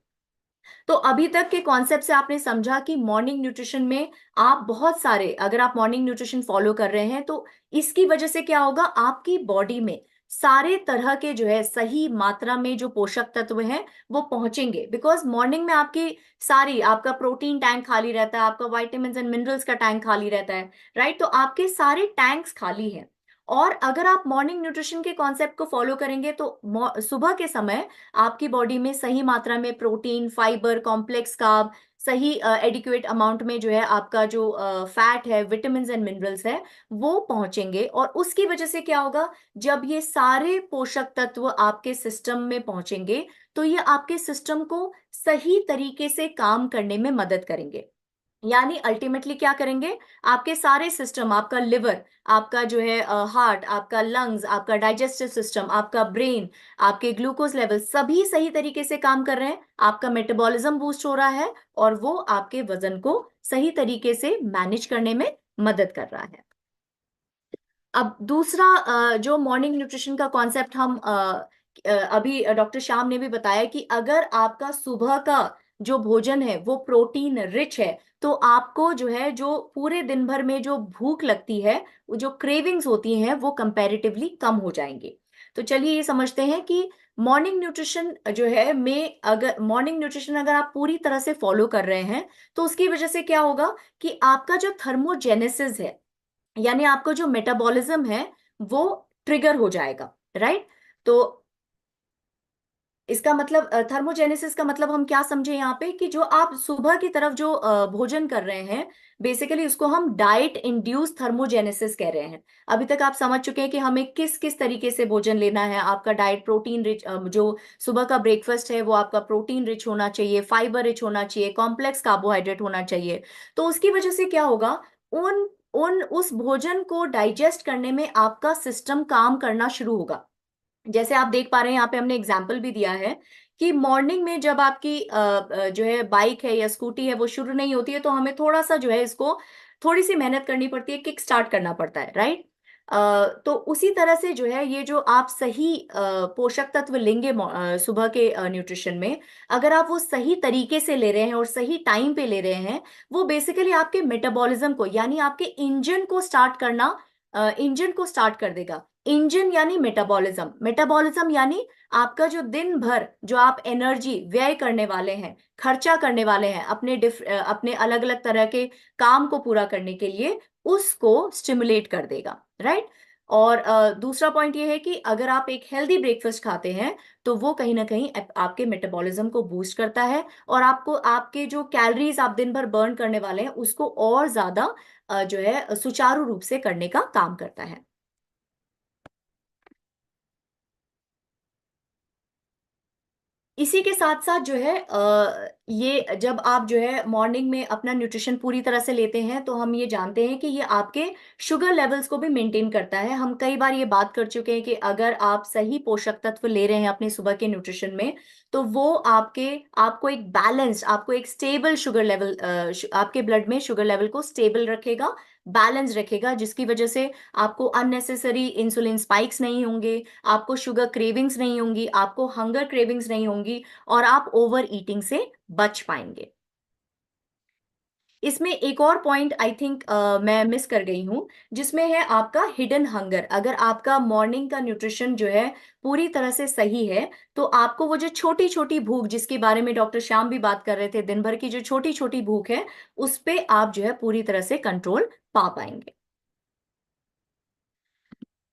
तो अभी तक के कॉन्सेप्ट से आपने समझा कि मॉर्निंग न्यूट्रिशन में आप बहुत सारे, अगर आप मॉर्निंग न्यूट्रिशन फॉलो कर रहे हैं तो इसकी वजह से क्या होगा, आपकी बॉडी में सारे तरह के जो है सही मात्रा में जो पोषक तत्व हैं वो पहुंचेंगे, बिकॉज मॉर्निंग में आपका प्रोटीन टैंक खाली रहता है, आपका वाइटामिन एंड मिनरल्स का टैंक खाली रहता है, राइट। तो आपके सारे टैंक्स खाली हैं। और अगर आप मॉर्निंग न्यूट्रिशन के कॉन्सेप्ट को फॉलो करेंगे तो सुबह के समय आपकी बॉडी में सही मात्रा में प्रोटीन, फाइबर, कॉम्प्लेक्स कार्ब, सही एडिक्वेट अमाउंट में जो है आपका जो फैट है, विटामिन एंड मिनरल्स है, वो पहुंचेंगे। और उसकी वजह से क्या होगा, जब ये सारे पोषक तत्व आपके सिस्टम में पहुंचेंगे तो ये आपके सिस्टम को सही तरीके से काम करने में मदद करेंगे। यानी अल्टीमेटली क्या करेंगे, आपके सारे सिस्टम, आपका लिवर, आपका जो है हार्ट, आपका लंग्स, आपका डाइजेस्टिव सिस्टम, आपका ब्रेन, आपके ग्लूकोज लेवल सभी सही तरीके से काम कर रहे हैं, आपका मेटाबॉलिज्म बूस्ट हो रहा है और वो आपके वजन को सही तरीके से मैनेज करने में मदद कर रहा है। अब दूसरा जो मॉर्निंग न्यूट्रिशन का कॉन्सेप्ट हम अभी डॉक्टर श्याम ने भी बताया कि अगर आपका सुबह का जो भोजन है वो प्रोटीन रिच है तो आपको जो है, जो पूरे दिन भर में जो भूख लगती है, वो जो क्रेविंग्स होती हैं, वो कंपैरेटिवली कम हो जाएंगे। तो चलिए ये समझते हैं कि मॉर्निंग न्यूट्रिशन जो है में, अगर मॉर्निंग न्यूट्रिशन अगर आप पूरी तरह से फॉलो कर रहे हैं, तो उसकी वजह से क्या होगा कि आपका जो थर्मोजेनेसिस है, यानी आपका जो मेटाबॉलिज्म है, वो ट्रिगर हो जाएगा। राइट। तो इसका मतलब, थर्मोजेनेसिस का मतलब हम क्या समझे यहाँ पे, कि जो आप सुबह की तरफ जो भोजन कर रहे हैं, बेसिकली उसको हम डाइट इंड्यूस थर्मोजेनेसिस कह रहे हैं। अभी तक आप समझ चुके हैं कि हमें किस किस तरीके से भोजन लेना है। आपका डाइट प्रोटीन रिच, जो सुबह का ब्रेकफास्ट है वो आपका प्रोटीन रिच होना चाहिए, फाइबर रिच होना चाहिए, कॉम्प्लेक्स कार्बोहाइड्रेट होना चाहिए। तो उसकी वजह से क्या होगा, उन उन उस भोजन को डाइजेस्ट करने में आपका सिस्टम काम करना शुरू होगा। जैसे आप देख पा रहे हैं, यहाँ पे हमने एग्जाम्पल भी दिया है कि मॉर्निंग में जब आपकी जो है बाइक है या स्कूटी है वो शुरू नहीं होती है, तो हमें थोड़ा सा जो है इसको, थोड़ी सी मेहनत करनी पड़ती है, किक स्टार्ट करना पड़ता है। राइट। तो उसी तरह से जो है, ये जो आप सही पोषक तत्व लेंगे सुबह के न्यूट्रिशन में, अगर आप वो सही तरीके से ले रहे हैं और सही टाइम पे ले रहे हैं, वो बेसिकली आपके मेटाबॉलिज्म को, यानी आपके इंजन को स्टार्ट कर देगा। इंजन यानी मेटाबॉलिज्म, मेटाबॉलिज्म यानी आपका जो दिन भर जो आप एनर्जी व्यय करने वाले हैं, खर्चा करने वाले हैं अपने अलग अलग तरह के काम को पूरा करने के लिए, उसको स्टिमुलेट कर देगा। राइट। और दूसरा पॉइंट ये है कि अगर आप एक हेल्दी ब्रेकफास्ट खाते हैं, तो वो कहीं ना कहीं आपके मेटाबॉलिज्म को बूस्ट करता है, और आपको आपके जो कैलोरीज आप दिन भर बर्न करने वाले हैं, उसको और ज्यादा जो है सुचारू रूप से करने का काम करता है। इसी के साथ साथ जो है, ये जब आप जो है मॉर्निंग में अपना न्यूट्रिशन पूरी तरह से लेते हैं, तो हम ये जानते हैं कि ये आपके शुगर लेवल्स को भी मेंटेन करता है। हम कई बार ये बात कर चुके हैं कि अगर आप सही पोषक तत्व ले रहे हैं अपने सुबह के न्यूट्रिशन में, तो वो आपको एक स्टेबल शुगर लेवल, आपके ब्लड में शुगर लेवल को स्टेबल रखेगा, बैलेंस रखेगा, जिसकी वजह से आपको अननेसेसरी इंसुलिन स्पाइक्स नहीं होंगे, आपको शुगर क्रेविंग्स नहीं होंगी, आपको हंगर क्रेविंग्स नहीं होंगी, और आप ओवर ईटिंग से बच पाएंगे। इसमें एक और पॉइंट आई थिंक मैं मिस कर गई हूं, जिसमें है आपका हिडन हंगर। अगर आपका मॉर्निंग का न्यूट्रिशन जो है पूरी तरह से सही है, तो आपको वो जो छोटी छोटी भूख, जिसके बारे में डॉक्टर श्याम भी बात कर रहे थे, दिन भर की जो छोटी छोटी भूख है, उस पे आप जो है पूरी तरह से कंट्रोल पा पाएंगे।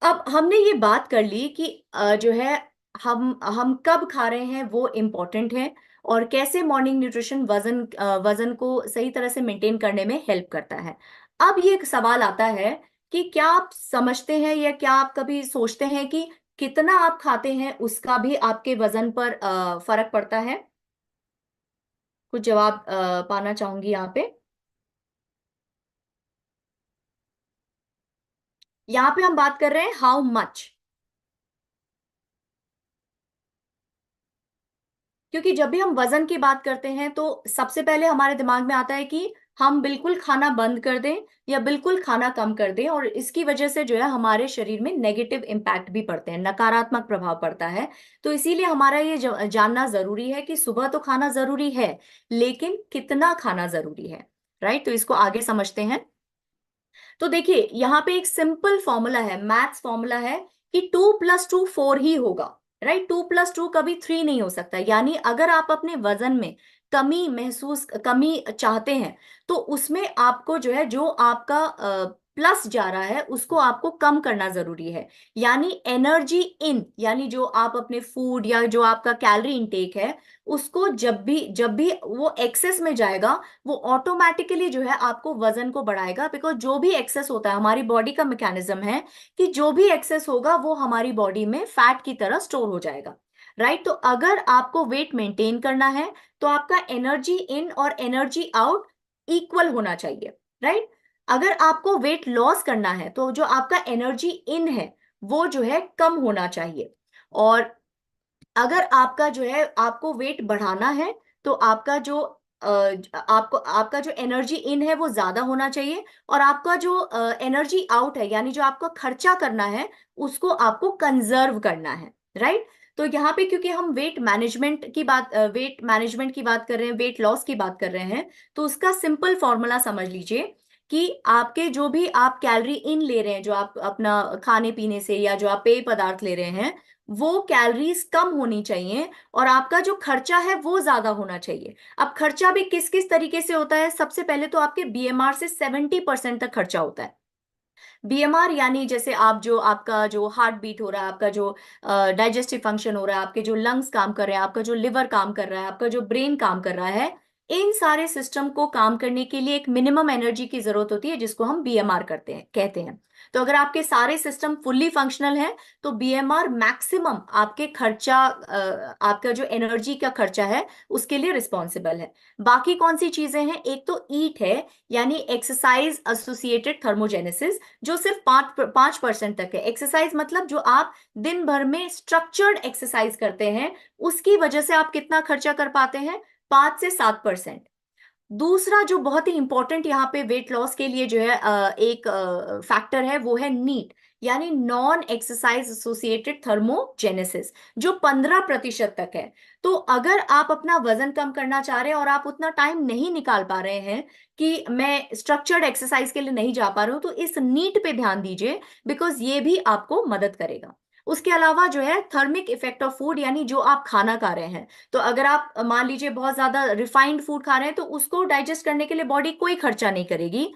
अब हमने ये बात कर ली कि जो है, हम कब खा रहे हैं वो इम्पोर्टेंट है, और कैसे मॉर्निंग न्यूट्रिशन वजन को सही तरह से मेंटेन करने में हेल्प करता है। अब ये एक सवाल आता है कि क्या आप समझते हैं, या क्या आप कभी सोचते हैं कि कितना आप खाते हैं उसका भी आपके वजन पर फर्क पड़ता है? कुछ जवाब पाना चाहूंगी यहाँ पे। यहाँ पे हम बात कर रहे हैं हाउ मच, क्योंकि जब भी हम वजन की बात करते हैं, तो सबसे पहले हमारे दिमाग में आता है कि हम बिल्कुल खाना बंद कर दें या बिल्कुल खाना कम कर दें, और इसकी वजह से जो है हमारे शरीर में नेगेटिव इम्पैक्ट भी पड़ते हैं, नकारात्मक प्रभाव पड़ता है। तो इसीलिए हमारा ये जानना जरूरी है कि सुबह तो खाना जरूरी है, लेकिन कितना खाना जरूरी है। राइट। तो इसको आगे समझते हैं। तो देखिए, यहाँ पे एक सिंपल फॉर्मूला है, मैथ्स फॉर्मूला है, कि 2 + 2 4 ही होगा। राइट। 2 + 2 कभी 3 नहीं हो सकता। यानी अगर आप अपने वजन में कमी चाहते हैं, तो उसमें आपको जो है, जो आपका प्लस जा रहा है, उसको आपको कम करना जरूरी है। यानी एनर्जी इन, यानी जो आप अपने फूड या जो आपका कैलोरी इनटेक है, उसको जब भी वो एक्सेस में जाएगा, वो ऑटोमेटिकली जो है आपको वजन को बढ़ाएगा। बिकॉज जो भी एक्सेस होता है, हमारी बॉडी का मैकेनिज्म है कि जो भी एक्सेस होगा वो हमारी बॉडी में फैट की तरह स्टोर हो जाएगा। राइट। तो अगर आपको वेट मेंटेन करना है, तो आपका एनर्जी इन और एनर्जी आउट इक्वल होना चाहिए। राइट। अगर आपको वेट लॉस करना है, तो जो आपका एनर्जी इन है, वो जो है कम होना चाहिए। और अगर आपका जो है, आपको वेट बढ़ाना है, तो आपका जो आपका जो एनर्जी इन है वो ज्यादा होना चाहिए, और आपका जो एनर्जी आउट है, यानी जो आपको खर्चा करना है, उसको आपको कंजर्व करना है। राइट। तो यहाँ पे क्योंकि हम वेट मैनेजमेंट की बात कर रहे हैं, वेट लॉस की बात कर रहे हैं, तो उसका सिंपल फॉर्मूला समझ लीजिए कि आपके जो भी आप कैलोरी इन ले रहे हैं, जो आप अपना खाने पीने से या जो आप पेय पदार्थ ले रहे हैं, वो कैलोरीज कम होनी चाहिए और आपका जो खर्चा है वो ज्यादा होना चाहिए। अब खर्चा भी किस किस तरीके से होता है? सबसे पहले तो आपके बीएमआर से 70% तक खर्चा होता है। बीएमआर यानी जैसे आप जो आपका जो हार्ट बीट हो रहा है, आपका जो डाइजेस्टिव फंक्शन हो रहा है, आपके जो लंग्स काम कर रहे हैं, आपका जो लिवर काम कर रहा है, आपका जो ब्रेन काम कर रहा है, इन सारे सिस्टम को काम करने के लिए एक मिनिमम एनर्जी की जरूरत होती है जिसको हम बीएमआर कहते हैं। तो अगर आपके सारे सिस्टम फुल्ली फंक्शनल है तो बीएमआर मैक्सिमम आपके खर्चा आपका जो एनर्जी का खर्चा है उसके लिए रिस्पॉन्सिबल है। बाकी कौन सी चीजें हैं? एक तो ईट है, यानी एक्सरसाइज एसोसिएटेड थर्मोजेनेसिस, जो सिर्फ 5% तक है। एक्सरसाइज मतलब जो आप दिन भर में स्ट्रक्चर्ड एक्सरसाइज करते हैं उसकी वजह से आप कितना खर्चा कर पाते हैं? 5 से 7%। दूसरा जो बहुत ही इंपॉर्टेंट यहाँ पे वेट लॉस के लिए जो है एक फैक्टर है, वो है नीट, यानी नॉन एक्सरसाइज एसोसिएटेड थर्मोजेनेसिस, जो 15% तक है। तो अगर आप अपना वजन कम करना चाह रहे हैं और आप उतना टाइम नहीं निकाल पा रहे हैं कि मैं स्ट्रक्चर्ड एक्सरसाइज के लिए नहीं जा पा रहा हूं, तो इस नीट पे ध्यान दीजिए, बिकॉज ये भी आपको मदद करेगा। उसके अलावा जो है थर्मिक इफेक्ट ऑफ फूड, यानी जो आप खाना खा रहे हैं, तो अगर आप मान लीजिए बहुत ज्यादा रिफाइंड फूड खा रहे हैं तो उसको डाइजेस्ट करने के लिए बॉडी कोई खर्चा नहीं करेगी,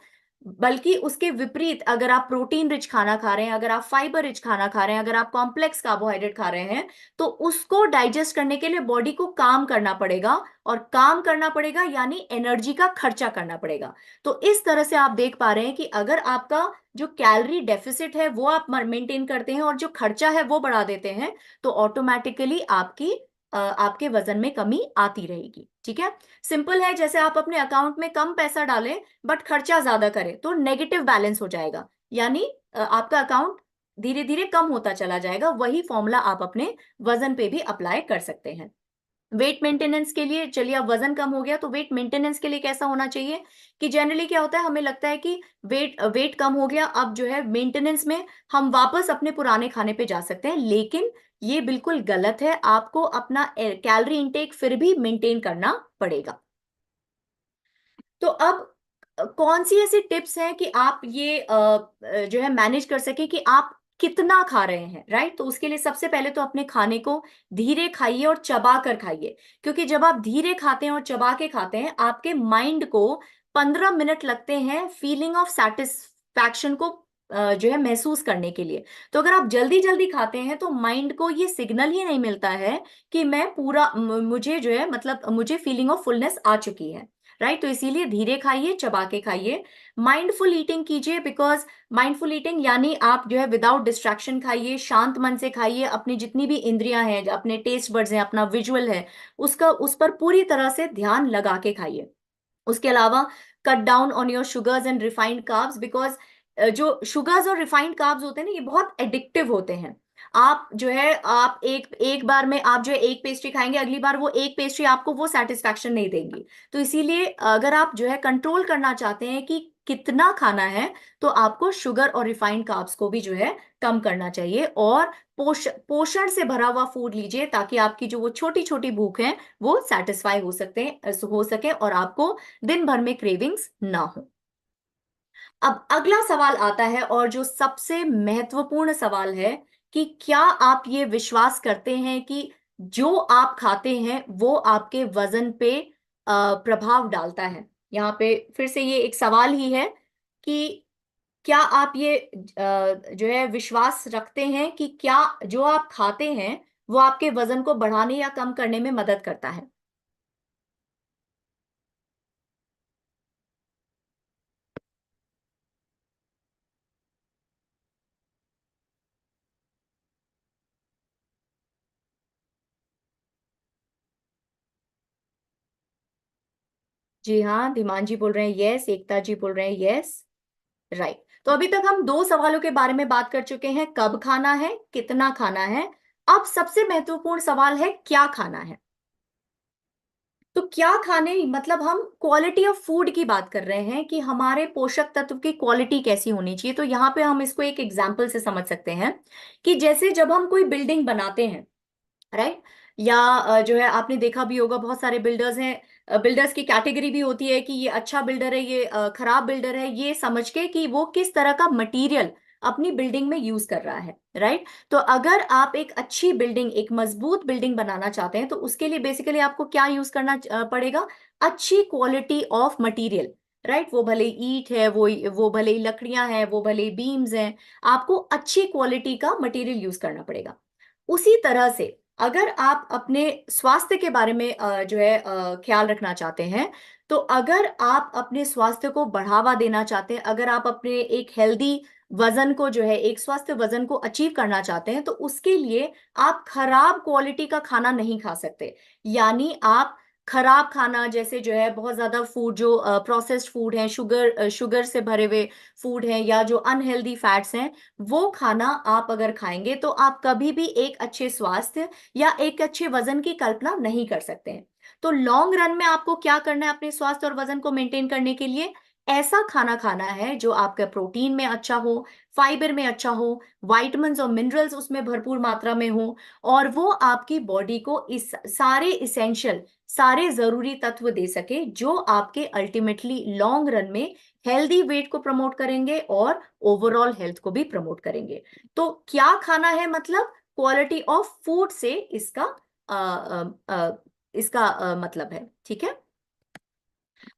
बल्कि उसके विपरीत अगर आप प्रोटीन रिच खाना खा रहे हैं, अगर आप फाइबर रिच खाना खा रहे हैं, अगर आप कॉम्प्लेक्स कार्बोहाइड्रेट खा रहे हैं, तो उसको डाइजेस्ट करने के लिए बॉडी को काम करना पड़ेगा, और काम करना पड़ेगा यानी एनर्जी का खर्चा करना पड़ेगा। तो इस तरह से आप देख पा रहे हैं कि अगर आपका जो कैलोरी डेफिसिट है वो आप मेंटेन करते हैं और जो खर्चा है वो बढ़ा देते हैं, तो ऑटोमेटिकली आपके वजन में कमी आती रहेगी। ठीक है, सिंपल है। जैसे आप अपने अकाउंट में कम पैसा डालें बट खर्चा ज्यादा करें तो नेगेटिव बैलेंस हो जाएगा, यानी आपका अकाउंट धीरे धीरे कम होता चला जाएगा। वही फॉर्मूला आप अपने वजन पे भी अप्लाई कर सकते हैं। वेट मेंटेनेंस के लिए, चलिए अब वजन कम हो गया तो वेट मेंटेनेंस के लिए कैसा होना चाहिए? कि जनरली क्या होता है, हमें लगता है कि वेट कम हो गया, अब जो है मेंटेनेंस में हम वापस अपने पुराने खाने पे जा सकते हैं, लेकिन ये बिल्कुल गलत है। आपको अपना कैलोरी इंटेक फिर भी मेंटेन करना पड़ेगा। तो अब कौन सी ऐसी टिप्स हैं कि आप ये जो है मैनेज कर सके कि आप कितना खा रहे हैं, राइट? तो उसके लिए सबसे पहले तो अपने खाने को धीरे खाइए और चबा कर खाइए, क्योंकि जब आप धीरे खाते हैं और चबा के खाते हैं, आपके माइंड को 15 मिनट लगते हैं फीलिंग ऑफ सेटिस्फैक्शन को जो है महसूस करने के लिए। तो अगर आप जल्दी जल्दी खाते हैं तो माइंड को ये सिग्नल ही नहीं मिलता है कि मैं पूरा मुझे जो है मतलब मुझे फीलिंग ऑफ फुलनेस आ चुकी है, राइट? तो इसीलिए धीरे खाइए, चबा के खाइए। माइंडफुल ईटिंग कीजिए, बिकॉज माइंडफुल ईटिंग यानी आप जो है विदाउट डिस्ट्रैक्शन खाइए, शांत मन से खाइए, अपनी जितनी भी इंद्रियां हैं, अपने टेस्ट बड्स हैं, अपना विजुअल है, उसका उस पर पूरी तरह से ध्यान लगा के खाइए। उसके अलावा cut down on your sugars and refined carbs, because जो शुगर्स और रिफाइंड कार्ब्स होते हैं ना, ये बहुत एडिक्टिव होते हैं। आप जो है आप एक एक बार में आप जो है एक पेस्ट्री खाएंगे, अगली बार वो एक पेस्ट्री आपको वो सेटिस्फैक्शन नहीं देंगी। तो इसीलिए अगर आप जो है कंट्रोल करना चाहते हैं कि कितना खाना है, तो आपको शुगर और रिफाइंड कार्ब्स को भी जो है कम करना चाहिए, और पोषण से भरा हुआ फूड लीजिए, ताकि आपकी जो वो छोटी छोटी भूख है वो सेटिस्फाई हो सके और आपको दिन भर में क्रेविंग्स ना हो। अब अगला सवाल आता है, और जो सबसे महत्वपूर्ण सवाल है, कि क्या आप ये विश्वास करते हैं कि जो आप खाते हैं वो आपके वजन पे प्रभाव डालता है? यहाँ पे फिर से ये एक सवाल ही है कि क्या आप ये जो है विश्वास रखते हैं कि क्या जो आप खाते हैं वो आपके वजन को बढ़ाने या कम करने में मदद करता है? जी हाँ, धीमान जी बोल रहे हैं यस, एकता जी बोल रहे हैं यस, राइट। तो अभी तक हम दो सवालों के बारे में बात कर चुके हैं, कब खाना है, कितना खाना है। अब सबसे महत्वपूर्ण सवाल है क्या खाना है। तो क्या खाने मतलब हम क्वालिटी ऑफ फूड की बात कर रहे हैं कि हमारे पोषक तत्व की क्वालिटी कैसी होनी चाहिए। तो यहाँ पे हम इसको एक एग्जाम्पल से समझ सकते हैं कि जैसे जब हम कोई बिल्डिंग बनाते हैं, राइट। या जो है आपने देखा भी होगा बहुत सारे बिल्डर्स हैं, बिल्डर्स की कैटेगरी भी होती है कि ये अच्छा बिल्डर है, ये खराब बिल्डर है, ये समझ के कि वो किस तरह का मटेरियल अपनी बिल्डिंग में यूज कर रहा है, राइट। तो अगर आप एक अच्छी बिल्डिंग, एक मजबूत बिल्डिंग बनाना चाहते हैं तो उसके लिए बेसिकली आपको क्या यूज करना पड़ेगा? अच्छी क्वालिटी ऑफ मटेरियल, राइट। वो भले ईंट है, वो भले ही लकड़ियां हैं, वो भले ही बीम्स हैं, आपको अच्छी क्वालिटी का मटेरियल यूज करना पड़ेगा। उसी तरह से अगर आप अपने स्वास्थ्य के बारे में जो है ख्याल रखना चाहते हैं, तो अगर आप अपने स्वास्थ्य को बढ़ावा देना चाहते हैं, अगर आप अपने एक हेल्दी वजन को जो है, एक स्वस्थ वजन को अचीव करना चाहते हैं, तो उसके लिए आप खराब क्वालिटी का खाना नहीं खा सकते। यानी आप खराब खाना, जैसे जो है बहुत ज्यादा फूड, जो प्रोसेस्ड फूड है, शुगर से भरे हुए फूड हैं, या जो अनहेल्दी फैट्स हैं, वो खाना आप अगर खाएंगे तो आप कभी भी एक अच्छे स्वास्थ्य या एक अच्छे वजन की कल्पना नहीं कर सकते हैं। तो लॉन्ग रन में आपको क्या करना है अपने स्वास्थ्य और वजन को मेंटेन करने के लिए? ऐसा खाना खाना है जो आपका प्रोटीन में अच्छा हो, फाइबर में अच्छा हो, विटामिन्स और मिनरल्स उसमें भरपूर मात्रा में हो, और वो आपकी बॉडी को इस सारे इसेंशियल, सारे जरूरी तत्व दे सके जो आपके अल्टीमेटली लॉन्ग रन में हेल्दी वेट को प्रमोट करेंगे और ओवरऑल हेल्थ को भी प्रमोट करेंगे। तो क्या खाना है, मतलब क्वालिटी ऑफ फूड से इसका आ, आ, आ, इसका मतलब है, ठीक है।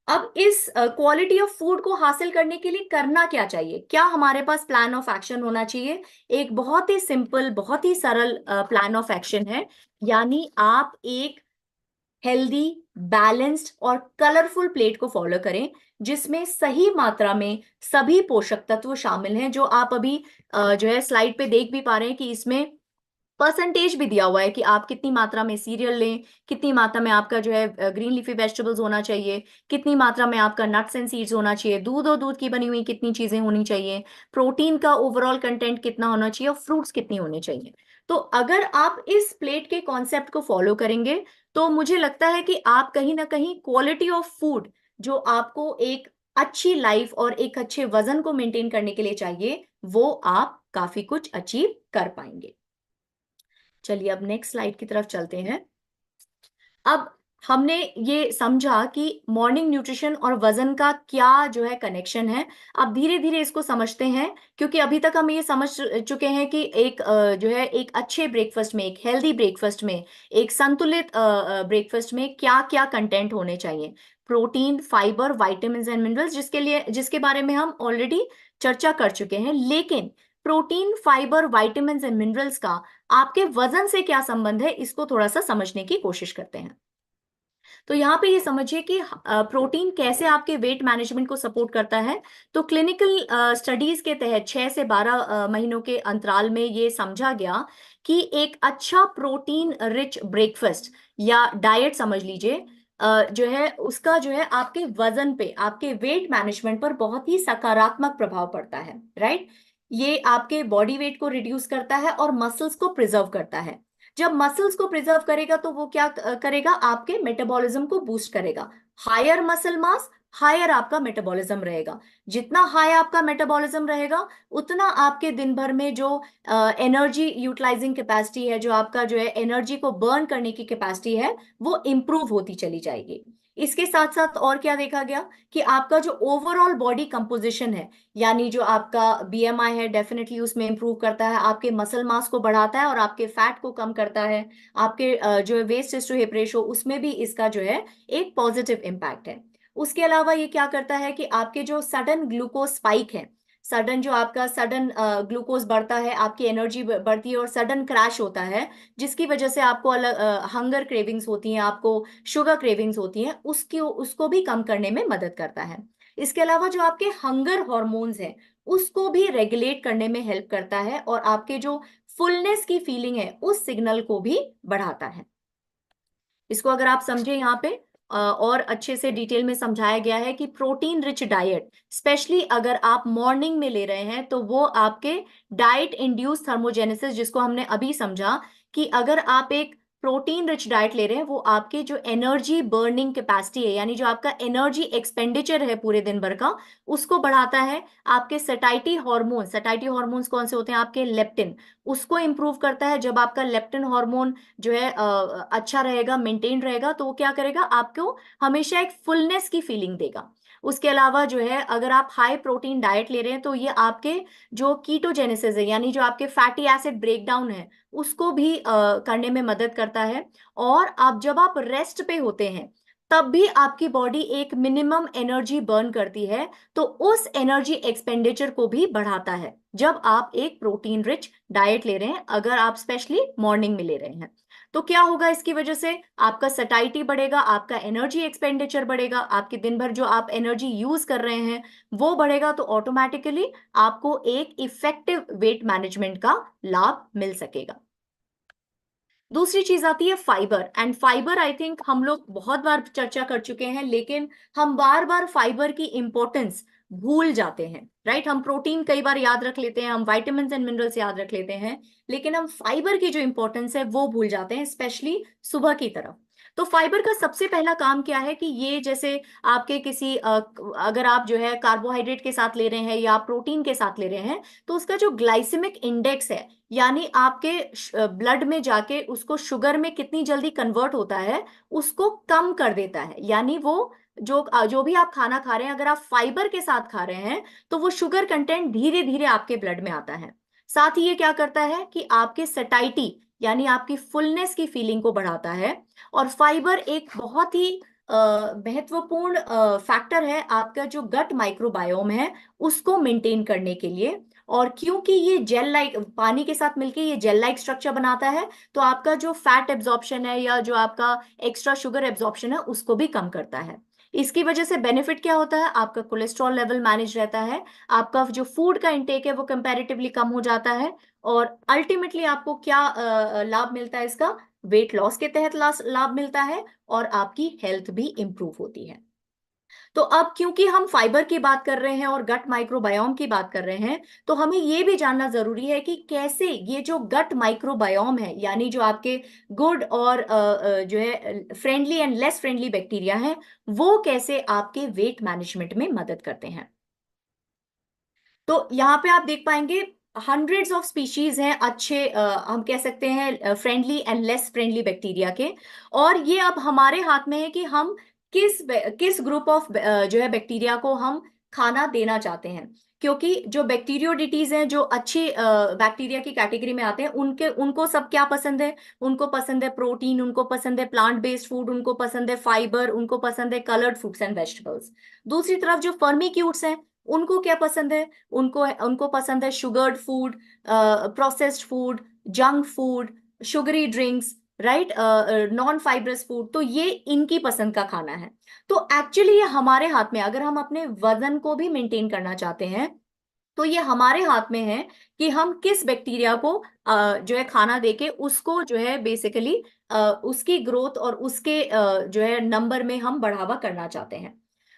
अब इस क्वालिटी ऑफ फूड को हासिल करने के लिए करना क्या चाहिए? क्या हमारे पास प्लान ऑफ एक्शन होना चाहिए? एक बहुत ही सिंपल, बहुत ही सरल प्लान ऑफ एक्शन है। यानी आप एक हेल्दी, बैलेंस्ड और कलरफुल प्लेट को फॉलो करें, जिसमें सही मात्रा में सभी पोषक तत्व शामिल हैं, जो आप अभी जो है स्लाइड पे देख भी पा रहे हैं कि इसमें परसेंटेज भी दिया हुआ है कि आप कितनी मात्रा में सीरियल लें, कितनी मात्रा में आपका जो है ग्रीन लीफी वेजिटेबल्स होना चाहिए, कितनी मात्रा में आपका नट्स एंड सीड्स होना चाहिए, दूध और दूध की बनी हुई कितनी चीजें होनी चाहिए, प्रोटीन का ओवरऑल कंटेंट कितना होना चाहिए, और फ्रूट्स कितनी होने चाहिए। तो अगर आप इस प्लेट के कॉन्सेप्ट को फॉलो करेंगे, तो मुझे लगता है कि आप कहीं ना कहीं क्वालिटी ऑफ फूड जो आपको एक अच्छी लाइफ और एक अच्छे वजन को मेंटेन करने के लिए चाहिए, वो आप काफी कुछ अचीव कर पाएंगे। चलिए अब नेक्स्ट स्लाइड की तरफ चलते हैं। अब हमने ये समझा कि मॉर्निंग न्यूट्रिशन और वजन का क्या जो है कनेक्शन है। अब धीरे धीरे इसको समझते हैं, क्योंकि अभी तक हम ये समझ चुके हैं कि एक जो है एक अच्छे ब्रेकफास्ट में, एक हेल्दी ब्रेकफास्ट में, एक संतुलित ब्रेकफास्ट में क्या क्या कंटेंट होने चाहिए। Protein, fibre, vitamins and minerals, जिसके बारे में हम ऑलरेडी चर्चा कर चुके हैं। लेकिन protein, fibre, vitamins and minerals का आपके वजन से क्या संबंध है, इसको थोड़ा सा समझने की कोशिश करते हैं। तो यहाँ पे ये समझिए कि प्रोटीन कैसे आपके वेट मैनेजमेंट को सपोर्ट करता है। तो क्लिनिकल स्टडीज के तहत 6 से 12 महीनों के अंतराल में ये समझा गया कि एक अच्छा प्रोटीन रिच ब्रेकफास्ट या डाइट समझ लीजिए, जो है उसका जो है आपके वजन पे, आपके वेट मैनेजमेंट पर बहुत ही सकारात्मक प्रभाव पड़ता है, राइट। ये आपके बॉडी वेट को रिड्यूस करता है और मसल्स को प्रिजर्व करता है। जब मसल्स को प्रिजर्व करेगा तो वो क्या करेगा? आपके मेटाबॉलिज्म को बूस्ट करेगा। हायर मसल मास, हायर आपका मेटाबॉलिज्म रहेगा। जितना हाई आपका मेटाबॉलिज्म रहेगा, उतना आपके दिन भर में जो एनर्जी यूटिलाइजिंग कैपेसिटी है, जो आपका जो है एनर्जी को बर्न करने की कैपेसिटी है, वो इंप्रूव होती चली जाएगी। इसके साथ साथ और क्या देखा गया कि आपका जो ओवरऑल बॉडी कंपोजिशन है, यानी जो आपका बीएमआई है, डेफिनेटली उसमें इंप्रूव करता है, आपके मसल मास को बढ़ाता है और आपके फैट को कम करता है। आपके जो है वेस्ट टू हिप रेशो, उसमें भी इसका जो है एक पॉजिटिव इम्पैक्ट है। उसके अलावा ये क्या करता है कि आपके जो सडन ग्लूकोज स्पाइक है, सडन जो आपका सडन ग्लूकोज बढ़ता है, आपकी एनर्जी बढ़ती है और सडन क्रैश होता है, जिसकी वजह से आपको अलग हंगर क्रेविंग्स होती हैं, आपको शुगर क्रेविंग्स होती हैं, उसकी उसको भी कम करने में मदद करता है। इसके अलावा जो आपके हंगर हॉर्मोन्स हैं, उसको भी रेगुलेट करने में हेल्प करता है और आपके जो फुलनेस की फीलिंग है, उस सिग्नल को भी बढ़ाता है। इसको अगर आप समझे, यहाँ पे और अच्छे से डिटेल में समझाया गया है कि प्रोटीन रिच डाइट, स्पेशली अगर आप मॉर्निंग में ले रहे हैं, तो वो आपके डाइट इंड्यूस थर्मोजेनेसिस, जिसको हमने अभी समझा कि अगर आप एक प्रोटीन रिच डाइट ले रहे हैं वो आपके जो एनर्जी बर्निंग कैपेसिटी है, यानी जो आपका एनर्जी एक्सपेंडिचर है पूरे दिन भर का, उसको बढ़ाता है। आपके सटाइटी हॉर्मोन्स कौन से होते हैं? आपके लेप्टिन, उसको इंप्रूव करता है। जब आपका लेप्टिन हार्मोन जो है अच्छा रहेगा, मेंटेन रहेगा, तो वो क्या करेगा? आपको हमेशा एक फुलनेस की फीलिंग देगा। उसके अलावा जो है, अगर आप हाई प्रोटीन डाइट ले रहे हैं तो ये आपके जो कीटोजेनेसिस है, यानी जो आपके फैटी एसिड ब्रेकडाउन है, उसको भी करने में मदद करता है। और आप जब आप रेस्ट पे होते हैं तब भी आपकी बॉडी एक मिनिमम एनर्जी बर्न करती है, तो उस एनर्जी एक्सपेंडिचर को भी बढ़ाता है जब आप एक प्रोटीन रिच डाइट ले रहे हैं, अगर आप स्पेशली मॉर्निंग में ले रहे हैं। तो क्या होगा इसकी वजह से? आपका सटाइटी बढ़ेगा, आपका एनर्जी एक्सपेंडिचर बढ़ेगा, आपके दिन भर जो आप एनर्जी यूज कर रहे हैं वो बढ़ेगा, तो ऑटोमेटिकली आपको एक इफेक्टिव वेट मैनेजमेंट का लाभ मिल सकेगा। दूसरी चीज आती है fibre. And fibre, I think हम लोग बहुत बार चर्चा कर चुके हैं, लेकिन हम बार बार फाइबर की इंपॉर्टेंस भूल जाते हैं, राइट? हम प्रोटीन कई बार याद रख लेते हैं, हम वाइटामिन एंड मिनरल्स याद रख लेते हैं, लेकिन हम फाइबर की जो इंपॉर्टेंस है वो भूल जाते हैं, स्पेशली सुबह की तरफ। तो फाइबर का सबसे पहला काम क्या है कि ये जैसे आपके किसी अगर आप जो है कार्बोहाइड्रेट के साथ ले रहे हैं या प्रोटीन के साथ ले रहे हैं, तो उसका जो ग्लाइसेमिक इंडेक्स है, यानी आपके ब्लड में जाके उसको शुगर में कितनी जल्दी कन्वर्ट होता है, उसको कम कर देता है। यानी वो जो भी आप खाना खा रहे हैं, अगर आप फाइबर के साथ खा रहे हैं तो वो शुगर कंटेंट धीरे धीरे आपके ब्लड में आता है। साथ ही ये क्या करता है कि आपके सटाइटी, यानी आपकी फुलनेस की फीलिंग को बढ़ाता है। और फाइबर एक बहुत ही महत्वपूर्ण फैक्टर है आपका जो गट माइक्रोबायोम है उसको मेंटेन करने के लिए। और क्योंकि ये जेल लाइक, पानी के साथ मिलके ये जेल लाइक स्ट्रक्चर बनाता है, तो आपका जो फैट एब्जॉर्प्शन है या जो आपका एक्स्ट्रा शुगर एब्जॉर्प्शन है उसको भी कम करता है। इसकी वजह से बेनिफिट क्या होता है? आपका कोलेस्ट्रॉल लेवल मैनेज रहता है, आपका जो फूड का इंटेक है वो कंपैरेटिवली कम हो जाता है। और अल्टीमेटली आपको क्या लाभ मिलता है इसका? वेट लॉस के तहत लाभ मिलता है, और आपकी हेल्थ भी इंप्रूव होती है। तो अब क्योंकि हम फाइबर की बात कर रहे हैं और गट माइक्रोबायोम की बात कर रहे हैं, तो हमें यह भी जानना जरूरी है कि कैसे ये जो गट माइक्रोबायोम है, यानी जो आपके गुड और जो है friendly and less friendly bacteria हैं, वो कैसे आपके वेट मैनेजमेंट में मदद करते हैं। तो यहाँ पे आप देख पाएंगे हंड्रेड्स ऑफ स्पीशीज हैं अच्छे, हम कह सकते हैं friendly and less friendly bacteria के। और ये अब हमारे हाथ में है कि हम किस ग्रुप ऑफ जो है बैक्टीरिया को हम खाना देना चाहते हैं। क्योंकि जो बैक्टीरियोडिटीज हैं, जो अच्छे बैक्टीरिया की कैटेगरी में आते हैं, उनको सब क्या पसंद है? उनको पसंद है प्रोटीन, उनको पसंद है प्लांट बेस्ड फूड, उनको पसंद है फाइबर, उनको पसंद है कलर्ड फ्रूट्स एंड वेजिटेबल्स। दूसरी तरफ जो फर्मिक्यूट्स हैं, उनको क्या पसंद है? उनको उनको पसंद है sugared food, processed food, junk food, sugary drinks, right, non fibrous food. तो ये इनकी पसंद का खाना है। तो एक्चुअली ये हमारे हाथ में, अगर हम अपने वजन को भी मेंटेन करना चाहते हैं, तो ये हमारे हाथ में है कि हम किस बैक्टीरिया को जो है खाना देके उसको जो है बेसिकली उसकी ग्रोथ और उसके जो है नंबर में हम बढ़ावा करना चाहते हैं।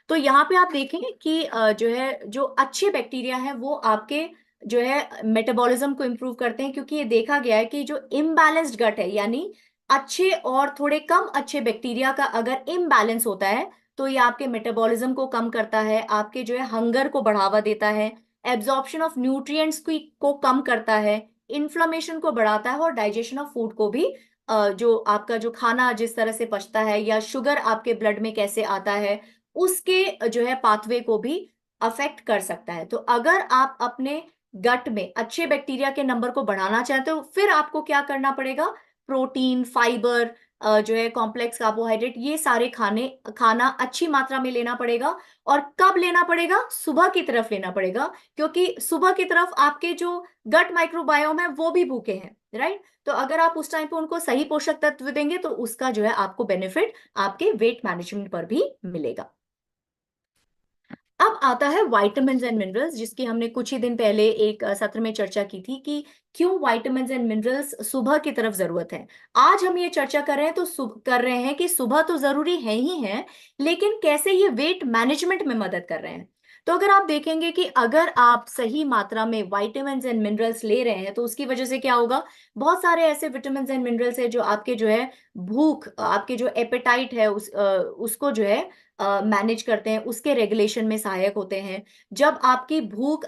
तो यहाँ पे आप देखें कि जो है जो अच्छे बैक्टीरिया हैं वो आपके जो है मेटाबॉलिज्म को इम्प्रूव करते हैं, क्योंकि ये देखा गया है कि जो इम्बैलेंस्ड गट है, यानी अच्छे और थोड़े कम अच्छे बैक्टीरिया का अगर इम्बैलेंस होता है, तो ये आपके मेटाबॉलिज्म को कम करता है, आपके जो है हंगर को बढ़ावा देता है, एब्जॉर्प्शन ऑफ न्यूट्रिएंट्स को कम करता है, इन्फ्लेमेशन को बढ़ाता है, और डाइजेशन ऑफ फूड को भी जो आपका जो खाना जिस तरह से पचता है या शुगर आपके ब्लड में कैसे आता है, उसके जो है पाथवे को भी अफेक्ट कर सकता है। तो अगर आप अपने गट में अच्छे बैक्टीरिया के नंबर को बढ़ाना चाहते हो, फिर आपको क्या करना पड़ेगा? प्रोटीन, फाइबर, जो है कॉम्प्लेक्स कार्बोहाइड्रेट, ये सारे खाना अच्छी मात्रा में लेना पड़ेगा। और कब लेना पड़ेगा? सुबह की तरफ लेना पड़ेगा, क्योंकि सुबह की तरफ आपके जो गट माइक्रोबायोम है वो भी भूखे हैं, राइट? तो अगर आप उस टाइम पे उनको सही पोषक तत्व देंगे तो उसका जो है आपको बेनिफिट आपके वेट मैनेजमेंट पर भी मिलेगा। अब आता है वाइटामिन एंड मिनरल्स, जिसकी हमने कुछ ही दिन पहले एक सत्र में चर्चा की थी कि क्यों वाइटामिन एंड मिनरल्स सुबह की तरफ जरूरत है। आज हम ये चर्चा कर रहे हैं कर रहे हैं कि सुबह तो जरूरी है ही है, लेकिन कैसे ये वेट मैनेजमेंट में मदद कर रहे हैं। तो अगर आप देखेंगे कि अगर आप सही मात्रा में विटामिन्स एंड मिनरल्स ले रहे हैं तो उसकी वजह से क्या होगा, बहुत सारे ऐसे विटामिन्स एंड मिनरल्स है जो आपके जो है भूख, आपके जो एपेटाइट है उसको जो है मैनेज करते हैं, उसके रेगुलेशन में सहायक होते हैं। जब आपकी भूख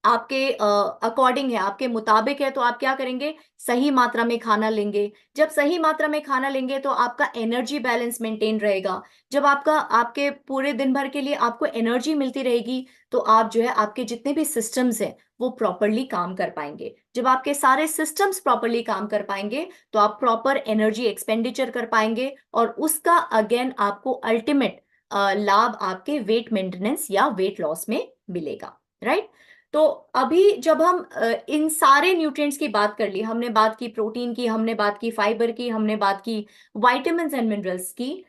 आपके अकॉर्डिंग है, आपके मुताबिक है, तो आप क्या करेंगे, सही मात्रा में खाना लेंगे। जब सही मात्रा में खाना लेंगे तो आपका एनर्जी बैलेंस मेंटेन रहेगा। जब आपके पूरे दिन भर के लिए आपको एनर्जी मिलती रहेगी तो आप जो है आपके जितने भी सिस्टम्स हैं वो प्रॉपरली काम कर पाएंगे। जब आपके सारे सिस्टम्स प्रॉपरली काम कर पाएंगे तो आप प्रॉपर एनर्जी एक्सपेंडिचर कर पाएंगे और उसका अगेन आपको अल्टीमेट लाभ आपके वेट मेंटेनेंस या वेट लॉस में मिलेगा, राइट। तो अभी जब हम इन सारे न्यूट्रिएंट्स की बात कर ली, हमने बात की प्रोटीन की, हमने बात की फाइबर की, हमने बात की विटामिन्स एंड मिनरल्स की,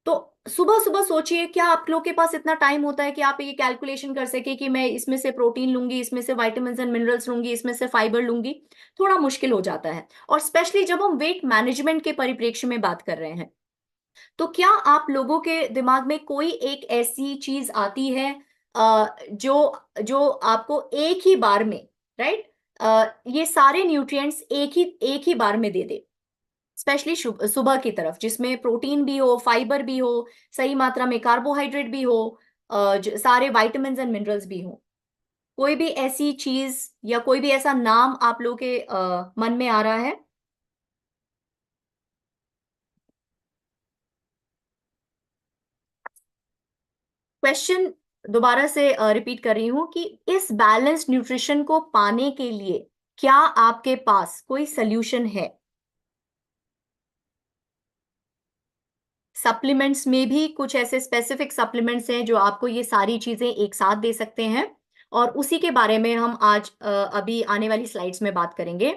तो सुबह सुबह सोचिए, क्या आप लोग के पास इतना टाइम होता है कि आप ये कैलकुलेशन कर सके कि मैं इसमें से प्रोटीन लूंगी, इसमें से विटामिन्स एंड मिनरल्स लूंगी, इसमें से फाइबर लूंगी? थोड़ा मुश्किल हो जाता है। और स्पेशली जब हम वेट मैनेजमेंट के परिप्रेक्ष्य में बात कर रहे हैं, तो क्या आप लोगों के दिमाग में कोई एक ऐसी चीज आती है जो जो आपको एक ही बार में, राइट, ये सारे न्यूट्रिएंट्स एक ही बार में दे दे, स्पेशली सुबह की तरफ, जिसमें प्रोटीन भी हो, फाइबर भी हो, सही मात्रा में कार्बोहाइड्रेट भी हो, सारे विटामिन्स एंड मिनरल्स भी हो? कोई भी ऐसी चीज या कोई भी ऐसा नाम आप लोगों के मन में आ रहा है? क्वेश्चन दोबारा से रिपीट कर रही हूं कि इस बैलेंस्ड न्यूट्रिशन को पाने के लिए क्या आपके पास कोई सल्यूशन है? सप्लीमेंट्स में भी कुछ ऐसे स्पेसिफिक सप्लीमेंट्स हैं जो आपको ये सारी चीजें एक साथ दे सकते हैं, और उसी के बारे में हम आज अभी आने वाली स्लाइड्स में बात करेंगे।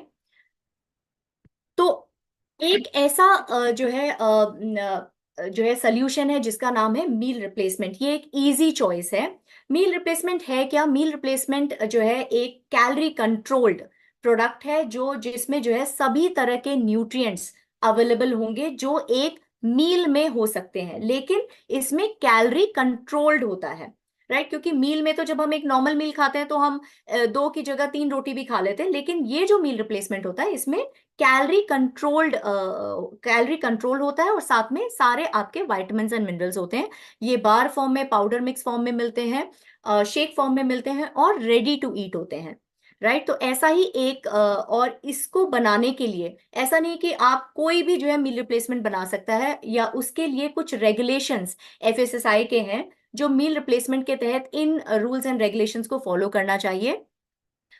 तो एक ऐसा जो है सल्यूशन है जिसका नाम है मील रिप्लेसमेंट। ये एक इजी चॉइस है। मील रिप्लेसमेंट है क्या? मील रिप्लेसमेंट जो है एक कैलोरी कंट्रोल्ड प्रोडक्ट है, जो जिसमें जो है सभी तरह के न्यूट्रिएंट्स अवेलेबल होंगे जो एक मील में हो सकते हैं, लेकिन इसमें कैलोरी कंट्रोल्ड होता है, राइट। क्योंकि मील में तो जब हम एक नॉर्मल मील खाते हैं तो हम दो की जगह तीन रोटी भी खा लेते हैं, लेकिन ये जो मील रिप्लेसमेंट होता है इसमें कैलोरी कंट्रोल होता है, और साथ में सारे आपके विटामिन्स एंड मिनरल्स होते हैं। ये बार फॉर्म में, पाउडर मिक्स फॉर्म में मिलते हैं, शेक फॉर्म में मिलते हैं, और रेडी टू ईट होते हैं, राइट। तो ऐसा ही एक और इसको बनाने के लिए ऐसा नहीं कि आप कोई भी जो है मील रिप्लेसमेंट बना सकता है, या उसके लिए कुछ रेगुलेशंस एफएसएसआई के हैं जो मील रिप्लेसमेंट के तहत इन रूल्स एंड रेगुलेशंस को फॉलो करना चाहिए।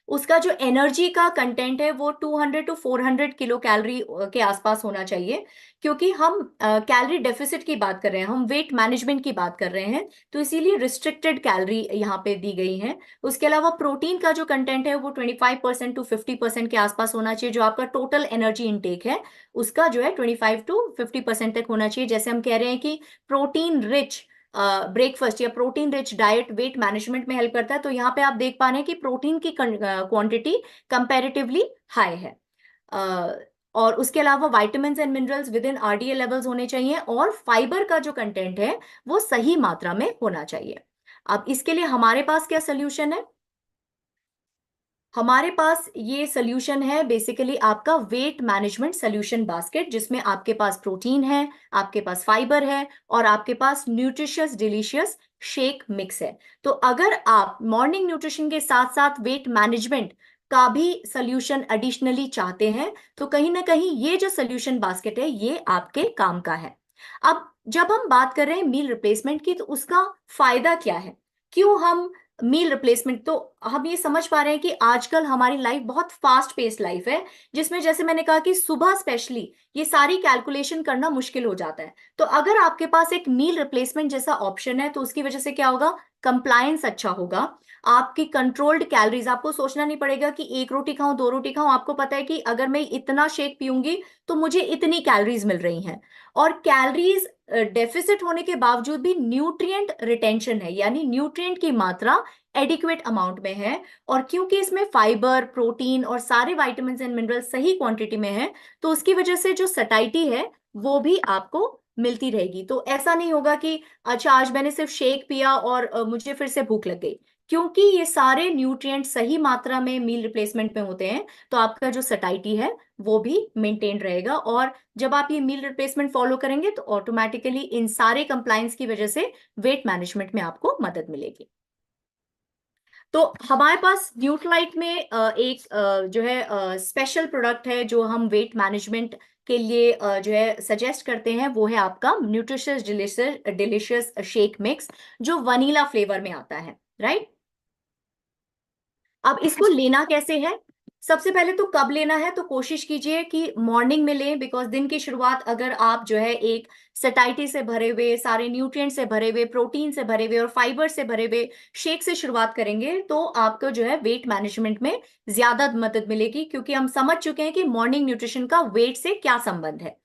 उसका जो एनर्जी का कंटेंट है वो 200 टू 400 किलो कैलोरी के आसपास होना चाहिए, क्योंकि हम कैलोरी डेफिसिट की बात कर रहे हैं, हम वेट मैनेजमेंट की बात कर रहे हैं, तो इसीलिए रिस्ट्रिक्टेड कैलोरी यहाँ पे दी गई है। उसके अलावा प्रोटीन का जो कंटेंट है वो 25% टू 50% के आसपास होना चाहिए। जो आपका टोटल एनर्जी इंटेक है उसका जो है 25 टू 50% तक होना चाहिए। जैसे हम कह रहे हैं कि प्रोटीन रिच ब्रेकफास्ट या protein rich diet weight management में हेल्प करता है, तो यहाँ पे आप देख पा रहे हैं कि प्रोटीन की क्वांटिटी कंपैरेटिवली हाई है। अ, और उसके अलावा vitamins and minerals with in RDA levels होने चाहिए, और फाइबर का जो कंटेंट है वो सही मात्रा में होना चाहिए। अब इसके लिए हमारे पास क्या सोल्यूशन है? हमारे पास ये सोल्यूशन है बेसिकली आपका वेट मैनेजमेंट सोल्यूशन बास्केट, जिसमें आपके पास प्रोटीन है, आपके पास फाइबर है, और आपके पास न्यूट्रिशियस डिलीशियस शेक मिक्स है। तो अगर आप मॉर्निंग न्यूट्रिशन के साथ साथ वेट मैनेजमेंट का भी सोल्यूशन एडिशनली चाहते हैं, तो कहीं ना कहीं ये जो सोल्यूशन बास्केट है ये आपके काम का है। अब जब हम बात कर रहे हैं मील रिप्लेसमेंट की, तो उसका फायदा क्या है? क्यों हम मील रिप्लेसमेंट? तो हम ये समझ पा रहे हैं कि आजकल हमारी लाइफ बहुत फास्ट पेस लाइफ है, जिसमें जैसे मैंने कहा कि सुबह स्पेशली ये सारी कैलकुलेशन करना मुश्किल हो जाता है। तो अगर आपके पास एक मील रिप्लेसमेंट जैसा ऑप्शन है तो उसकी वजह से क्या होगा, कंप्लायंस अच्छा होगा, आपकी कंट्रोल्ड कैलोरीज, आपको सोचना नहीं पड़ेगा कि एक रोटी खाऊं, दो रोटी खाऊं, आपको पता है कि अगर मैं इतना शेक पीऊंगी तो मुझे इतनी कैलोरीज मिल रही हैं। और कैलोरीज डेफिसिट होने के बावजूद भी न्यूट्रिएंट रिटेंशन है, यानी न्यूट्रिएंट की मात्रा एडिक्वेट अमाउंट में है। और क्योंकि इसमें फाइबर, प्रोटीन और सारे विटामिन एंड मिनरल सही क्वांटिटी में है, तो उसकी वजह से जो सटाइटी है वो भी आपको मिलती रहेगी। तो ऐसा नहीं होगा कि अच्छा आज मैंने सिर्फ शेक पिया और मुझे फिर से भूख लग गई। क्योंकि ये सारे न्यूट्रिएंट सही मात्रा में मील रिप्लेसमेंट में होते हैं, तो आपका जो सटाइटी है वो भी मेंटेन रहेगा। और जब आप ये मील रिप्लेसमेंट फॉलो करेंगे तो ऑटोमेटिकली इन सारे कंप्लायंस की वजह से वेट मैनेजमेंट में आपको मदद मिलेगी। तो हमारे पास न्यूट्रालाइट में एक जो है स्पेशल प्रोडक्ट है जो हम वेट मैनेजमेंट के लिए जो है सजेस्ट करते हैं, वो है आपका nutritious delicious delicious shake mix, जो वनीला फ्लेवर में आता है, राइट। अब इसको लेना कैसे है? सबसे पहले तो कब लेना है, तो कोशिश कीजिए कि मॉर्निंग में लें, बिकॉज दिन की शुरुआत अगर आप जो है एक सटाइटी से भरे हुए, सारे न्यूट्रिएंट से भरे हुए, प्रोटीन से भरे हुए और फाइबर से भरे हुए शेक से शुरुआत करेंगे तो आपको जो है वेट मैनेजमेंट में ज्यादा मदद मिलेगी, क्योंकि हम समझ चुके हैं कि मॉर्निंग न्यूट्रिशन का वेट से क्या संबंध है।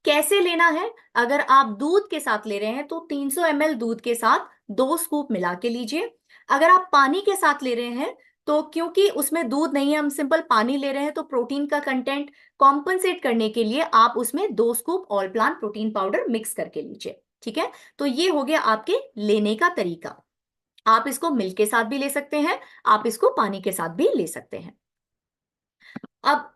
कैसे लेना है? अगर आप दूध के साथ ले रहे हैं तो 300 ml दूध के साथ 2 स्कूप मिला के लीजिए। अगर आप पानी के साथ ले रहे हैं तो क्योंकि उसमें दूध नहीं है, हम सिंपल पानी ले रहे हैं, तो प्रोटीन का कंटेंट कॉम्पनसेट करने के लिए आप उसमें 2 scoop all plant protein powder mix करके लीजिए। ठीक है, तो ये हो गया आपके लेने का तरीका। आप इसको मिल्क के साथ भी ले सकते हैं, आप इसको पानी के साथ भी ले सकते हैं। अब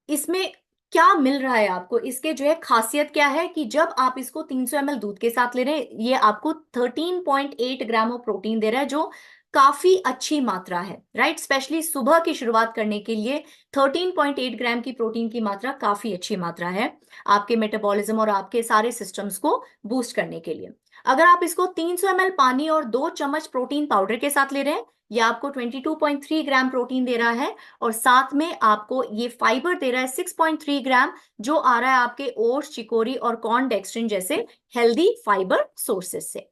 इसमें क्या मिल रहा है आपको, इसके जो है खासियत क्या है कि जब आप इसको 300 ml दूध के साथ ले रहे हैं, ये आपको 13.8 ग्राम ऑफ प्रोटीन दे रहा है, जो काफी अच्छी मात्रा है, राइट। स्पेशली सुबह की शुरुआत करने के लिए 13.8 ग्राम की प्रोटीन की मात्रा काफी अच्छी मात्रा है आपके मेटाबॉलिज्म और आपके सारे सिस्टम्स को बूस्ट करने के लिए। अगर आप इसको 300 ml पानी और 2 चम्मच प्रोटीन पाउडर के साथ ले रहे हैं, ये आपको 22.3 ग्राम प्रोटीन दे रहा है, और साथ में आपको ये फाइबर दे रहा है 6.3 ग्राम, जो आ रहा है आपके ओट्स, चिकोरी और कॉर्न डेक्स्ट्रिन जैसे हेल्दी फाइबर सोर्सेस से।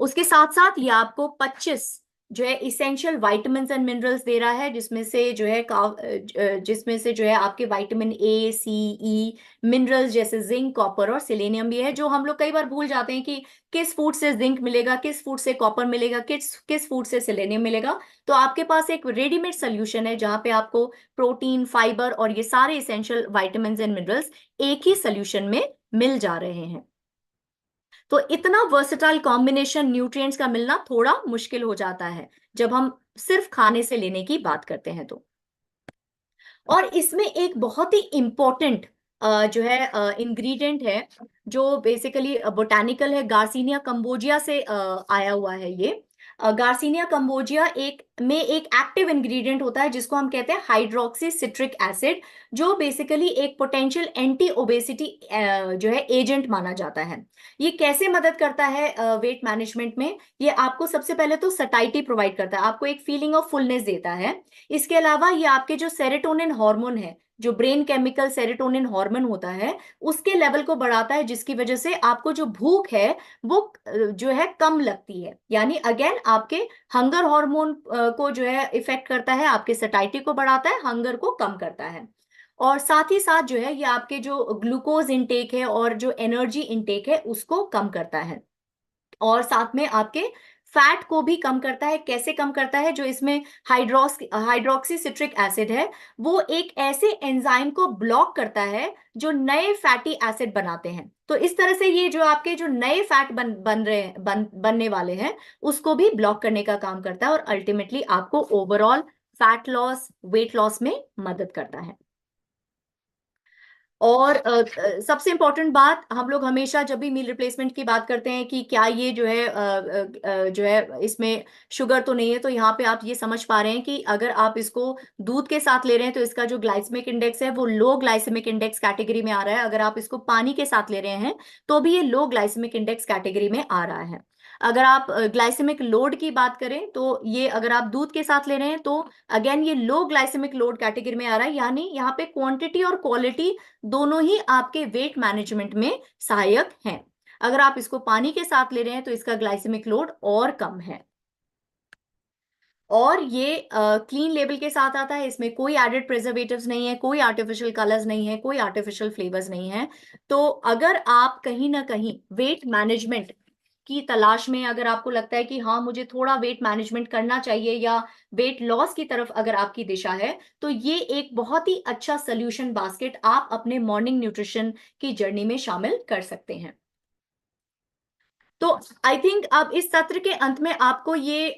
उसके साथ साथ ये आपको 25 जो है इसेंशियल विटामिन्स एंड मिनरल्स दे रहा है, जिसमें से जो है जिसमें से जो है आपके vitamin A, C, E, minerals जैसे जिंक, कॉपर और सेलेनियम भी है, जो हम लोग कई बार भूल जाते हैं कि किस फूड से जिंक मिलेगा, किस फूड से कॉपर मिलेगा, किस किस फूड से सेलेनियम मिलेगा। तो आपके पास एक रेडीमेड सोल्यूशन है जहां पे आपको प्रोटीन, फाइबर और ये सारे इसेंशियल विटामिन्स एंड मिनरल्स एक ही सोल्यूशन में मिल जा रहे हैं। तो इतना वर्सेटाइल कॉम्बिनेशन न्यूट्रिएंट्स का मिलना थोड़ा मुश्किल हो जाता है जब हम सिर्फ खाने से लेने की बात करते हैं तो। और इसमें एक बहुत ही इंपॉर्टेंट जो है इंग्रेडिएंट है, जो बेसिकली बोटानिकल है, गार्सिनिया कंबोजिया से आया हुआ है ये। गार्सिनिया कंबोजिया एक एक्टिव इंग्रेडिएंट होता है जिसको हम कहते हैं हाइड्रोक्सी सिट्रिक एसिड, जो बेसिकली एक पोटेंशियल एंटी ओबेसिटी जो है एजेंट माना जाता है। ये कैसे मदद करता है वेट मैनेजमेंट में? ये आपको सबसे पहले तो सटाइटी प्रोवाइड करता है, आपको एक फीलिंग ऑफ फुलनेस देता है। इसके अलावा ये आपके जो सेरोटोनिन हार्मोन है, जो ब्रेन केमिकल सेरोटोनिन हार्मोन होता है, उसके लेवल को बढ़ाता है, जिसकी वजह से आपको जो भूख है वो जो है कम लगती है। यानी अगेन आपके हंगर हार्मोन को जो है इफेक्ट करता है, आपके सटाइटी को बढ़ाता है, हंगर को कम करता है। और साथ ही साथ जो है ये आपके जो ग्लूकोज इनटेक है और जो एनर्जी इनटेक है उसको कम करता है। और साथ में आपके फैट को भी कम करता है। कैसे कम करता है? जो इसमें हाइड्रोक्सी सिट्रिक एसिड है, वो एक ऐसे एंजाइम को ब्लॉक करता है जो नए फैटी एसिड बनाते हैं। तो इस तरह से ये जो आपके जो नए फैट बन रहे हैं, बनने वाले हैं, उसको भी ब्लॉक करने का काम करता है, और अल्टीमेटली आपको overall fat loss, weight loss में मदद करता है। और सबसे इंपॉर्टेंट बात, हम लोग हमेशा जब भी मील रिप्लेसमेंट की बात करते हैं कि क्या ये जो है जो है इसमें शुगर तो नहीं है, तो यहाँ पे आप ये समझ पा रहे हैं कि अगर आप इसको दूध के साथ ले रहे हैं तो इसका जो ग्लाइसेमिक इंडेक्स है वो लो ग्लाइसेमिक इंडेक्स कैटेगरी में आ रहा है। अगर आप इसको पानी के साथ ले रहे हैं तो भी ये लो ग्लाइसेमिक इंडेक्स कैटेगरी में आ रहा है। अगर आप ग्लाइसेमिक लोड की बात करें तो ये अगर आप दूध के साथ ले रहे हैं तो अगेन ये लो ग्लाइसेमिक लोड कैटेगरी में आ रहा है। यानी यहाँ पे क्वांटिटी और क्वालिटी दोनों ही आपके वेट मैनेजमेंट में सहायक हैं। अगर आप इसको पानी के साथ ले रहे हैं तो इसका ग्लाइसेमिक लोड और कम है। और ये क्लीन लेबल के साथ आता है, इसमें कोई एडेड प्रिजर्वेटिव्स नहीं है, कोई आर्टिफिशियल कलर्स नहीं है, कोई आर्टिफिशियल फ्लेवर्स नहीं है। तो अगर आप कहीं ना कहीं वेट मैनेजमेंट की तलाश में अगर आपको लगता है कि हाँ मुझे थोड़ा वेट मैनेजमेंट करना चाहिए या वेट लॉस की तरफ अगर आपकी दिशा है, तो ये एक बहुत ही अच्छा सोल्यूशन बास्केट आप अपने मॉर्निंग न्यूट्रिशन की जर्नी में शामिल कर सकते हैं। तो आई थिंक अब इस सत्र के अंत में आपको ये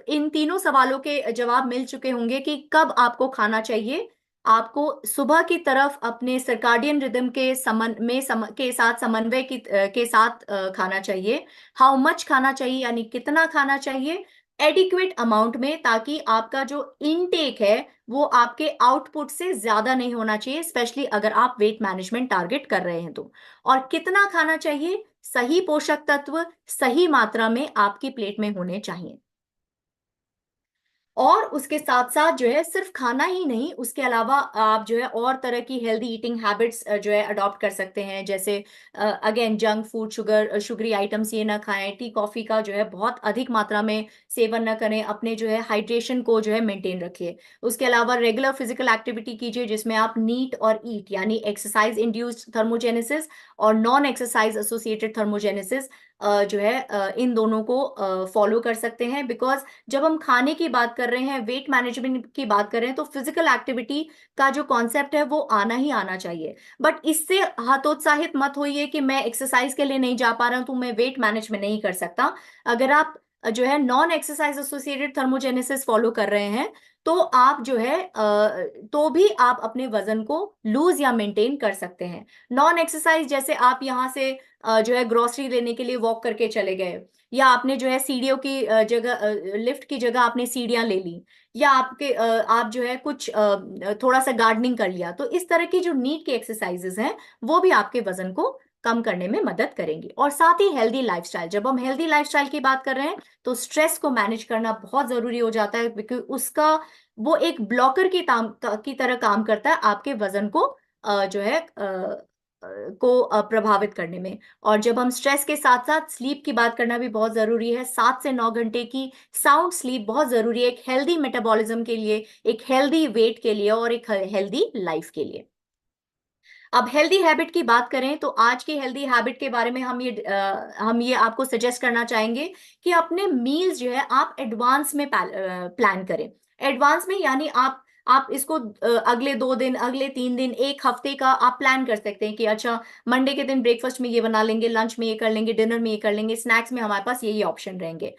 इन तीनों सवालों के जवाब मिल चुके होंगे कि कब आपको खाना चाहिए। आपको सुबह की तरफ अपने सर्काडियन रिदम के के साथ समन्वय के साथ खाना चाहिए। हाउ मच खाना चाहिए यानी कितना खाना चाहिए, एडिक्वेट अमाउंट में, ताकि आपका जो इनटेक है वो आपके आउटपुट से ज्यादा नहीं होना चाहिए, स्पेशली अगर आप वेट मैनेजमेंट टारगेट कर रहे हैं तो। और कितना खाना चाहिए, सही पोषक तत्व सही मात्रा में आपकी प्लेट में होने चाहिए। और उसके साथ साथ जो है सिर्फ खाना ही नहीं, उसके अलावा आप जो है और तरह की हेल्दी ईटिंग हैबिट्स जो है अडॉप्ट कर सकते हैं। जैसे again junk food, sugary items ये ना खाएं, टी कॉफी का जो है बहुत अधिक मात्रा में सेवन न करें, अपने जो है हाइड्रेशन को जो है मेंटेन रखिए। उसके अलावा रेगुलर फिजिकल एक्टिविटी कीजिए जिसमें आप नीट और ईट यानी एक्सरसाइज इंड्यूस्ड थर्मोजेनेसिस और नॉन एक्सरसाइज एसोसिएटेड थर्मोजेनेसिस जो है इन दोनों को फॉलो कर सकते हैं। बिकॉज जब हम खाने की बात कर रहे हैं, वेट मैनेजमेंट की बात कर रहे हैं, तो फिजिकल एक्टिविटी का जो कॉन्सेप्ट है वो आना ही आना चाहिए। बट इससे हतोत्साहित मत होइए कि मैं एक्सरसाइज के लिए नहीं जा पा रहा हूं तो मैं वेट मैनेजमेंट नहीं कर सकता। अगर आप जो है non exercise associated thermogenesis follow कर रहे हैं तो आप जो है तो भी आप अपने वजन को लूज या मेंटेन कर सकते हैं। नॉन एक्सरसाइज जैसे आप यहाँ से जो है ग्रोसरी लेने के लिए वॉक करके चले गए, या आपने जो है सीढ़ियों की जगह लिफ्ट की जगह आपने सीढ़ियां ले ली, या आप जो है कुछ थोड़ा सा गार्डनिंग कर लिया, तो इस तरह की जो नीड की एक्सरसाइजेस हैं वो भी आपके वजन को कम करने में मदद करेंगी। और साथ ही हेल्दी लाइफस्टाइल, जब हम हेल्दी लाइफस्टाइल की बात कर रहे हैं तो स्ट्रेस को मैनेज करना बहुत जरूरी हो जाता है, क्योंकि उसका वो एक ब्लॉकर की तरह काम करता है आपके वजन को जो है प्रभावित करने में। और जब हम स्ट्रेस के साथ साथ स्लीप की बात करना भी बहुत जरूरी है, 7 से 9 घंटे की साउंड स्लीप बहुत जरूरी है एक हेल्दी मेटाबॉलिज्म के लिए, एक हेल्दी वेट के लिए और एक हेल्दी लाइफ के लिए। अब हेल्दी हैबिट की बात करें तो आज की हेल्दी हैबिट के बारे में हम ये आपको सजेस्ट करना चाहेंगे कि अपने मील्स जो है आप एडवांस में प्लान करें। एडवांस में यानी आप इसको अगले 2 दिन, अगले 3 दिन, एक हफ्ते का आप प्लान कर सकते हैं कि अच्छा मंडे के दिन ब्रेकफास्ट में ये बना लेंगे, लंच में ये कर लेंगे, डिनर में ये कर लेंगे, स्नैक्स में हमारे पास यही ऑप्शन रहेंगे।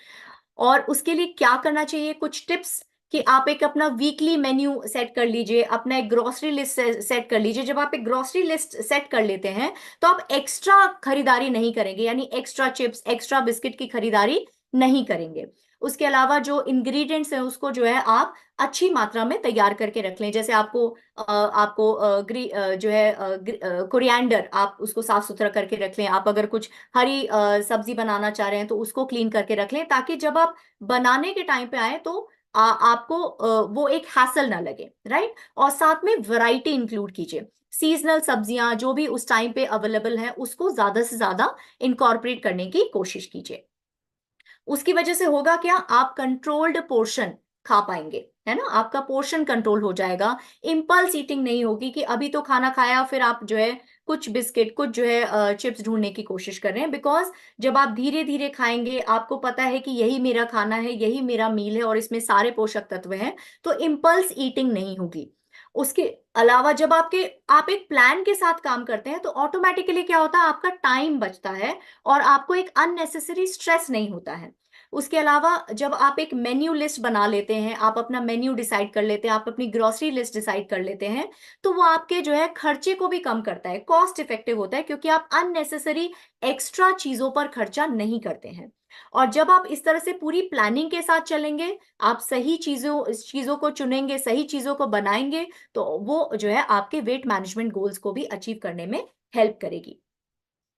और उसके लिए क्या करना चाहिए, कुछ टिप्स कि आप एक अपना वीकली मेन्यू सेट कर लीजिए, अपना एक ग्रोसरी लिस्ट सेट कर लीजिए। जब आप एक ग्रोसरी लिस्ट सेट कर लेते हैं तो आप एक्स्ट्रा खरीदारी नहीं करेंगे, यानी एक्स्ट्रा चिप्स, एक्स्ट्रा बिस्किट की खरीदारी नहीं करेंगे। उसके अलावा जो इंग्रेडिएंट्स हैं उसको जो है आप अच्छी मात्रा में तैयार करके रख लें। जैसे जो है कोरिएंडर, आप उसको साफ सुथरा करके रख लें। आप अगर कुछ हरी सब्जी बनाना चाह रहे हैं तो उसको क्लीन करके रख लें, ताकि जब आप बनाने के टाइम पे आए तो आपको वो एक हैसल ना लगे, राइट। और साथ में वैरायटी इंक्लूड कीजिए, सीजनल सब्जियां जो भी उस टाइम पे अवेलेबल है उसको ज्यादा से ज्यादा इंकॉर्पोरेट करने की कोशिश कीजिए। उसकी वजह से होगा क्या, आप कंट्रोल्ड पोर्शन खा पाएंगे, है ना, आपका पोर्शन कंट्रोल हो जाएगा। इम्पल्स ईटिंग नहीं होगी कि अभी तो खाना खाया फिर आप जो है कुछ बिस्किट, कुछ जो है चिप्स ढूंढने की कोशिश कर रहे हैं। बिकॉज जब आप धीरे धीरे खाएंगे, आपको पता है कि यही मेरा खाना है, यही मेरा मील है और इसमें सारे पोषक तत्व हैं, तो इम्पल्स ईटिंग नहीं होगी। उसके अलावा जब आप एक प्लान के साथ काम करते हैं तो ऑटोमेटिकली क्या होता है, आपका टाइम बचता है और आपको एक अननेसेसरी स्ट्रेस नहीं होता है। उसके अलावा जब आप एक मेन्यू लिस्ट बना लेते हैं, आप अपना मेन्यू डिसाइड कर लेते हैं, आप अपनी ग्रोसरी लिस्ट डिसाइड कर लेते हैं, तो वो आपके जो है खर्चे को भी कम करता है, कॉस्ट इफेक्टिव होता है, क्योंकि आप अननेसेसरी एक्स्ट्रा चीजों पर खर्चा नहीं करते हैं। और जब आप इस तरह से पूरी प्लानिंग के साथ चलेंगे, आप सही चीजों को चुनेंगे, सही चीजों को बनाएंगे, तो वो जो है आपके वेट मैनेजमेंट गोल्स को भी अचीव करने में हेल्प करेगी।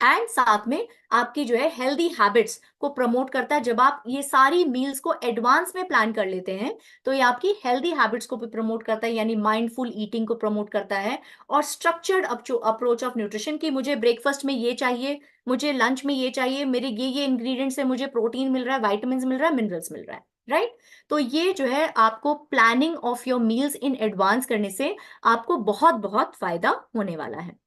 एंड साथ में आपकी जो है हेल्दी हैबिट्स को प्रमोट करता है। जब आप ये सारी मील्स को एडवांस में प्लान कर लेते हैं तो ये आपकी हेल्दी हैबिट्स को भी प्रमोट करता है, यानी माइंडफुल ईटिंग को प्रमोट करता है, और स्ट्रक्चर्ड अप्रोच ऑफ न्यूट्रिशन की मुझे ब्रेकफास्ट में ये चाहिए, मुझे लंच में ये चाहिए, मेरे ये इंग्रेडिएंट्स से मुझे प्रोटीन मिल रहा है, वाइटामिन मिल रहा है, मिनरल्स मिल रहा है, राइट। तो ये जो है आपको planning of your meals in advance करने से आपको बहुत बहुत फायदा होने वाला है।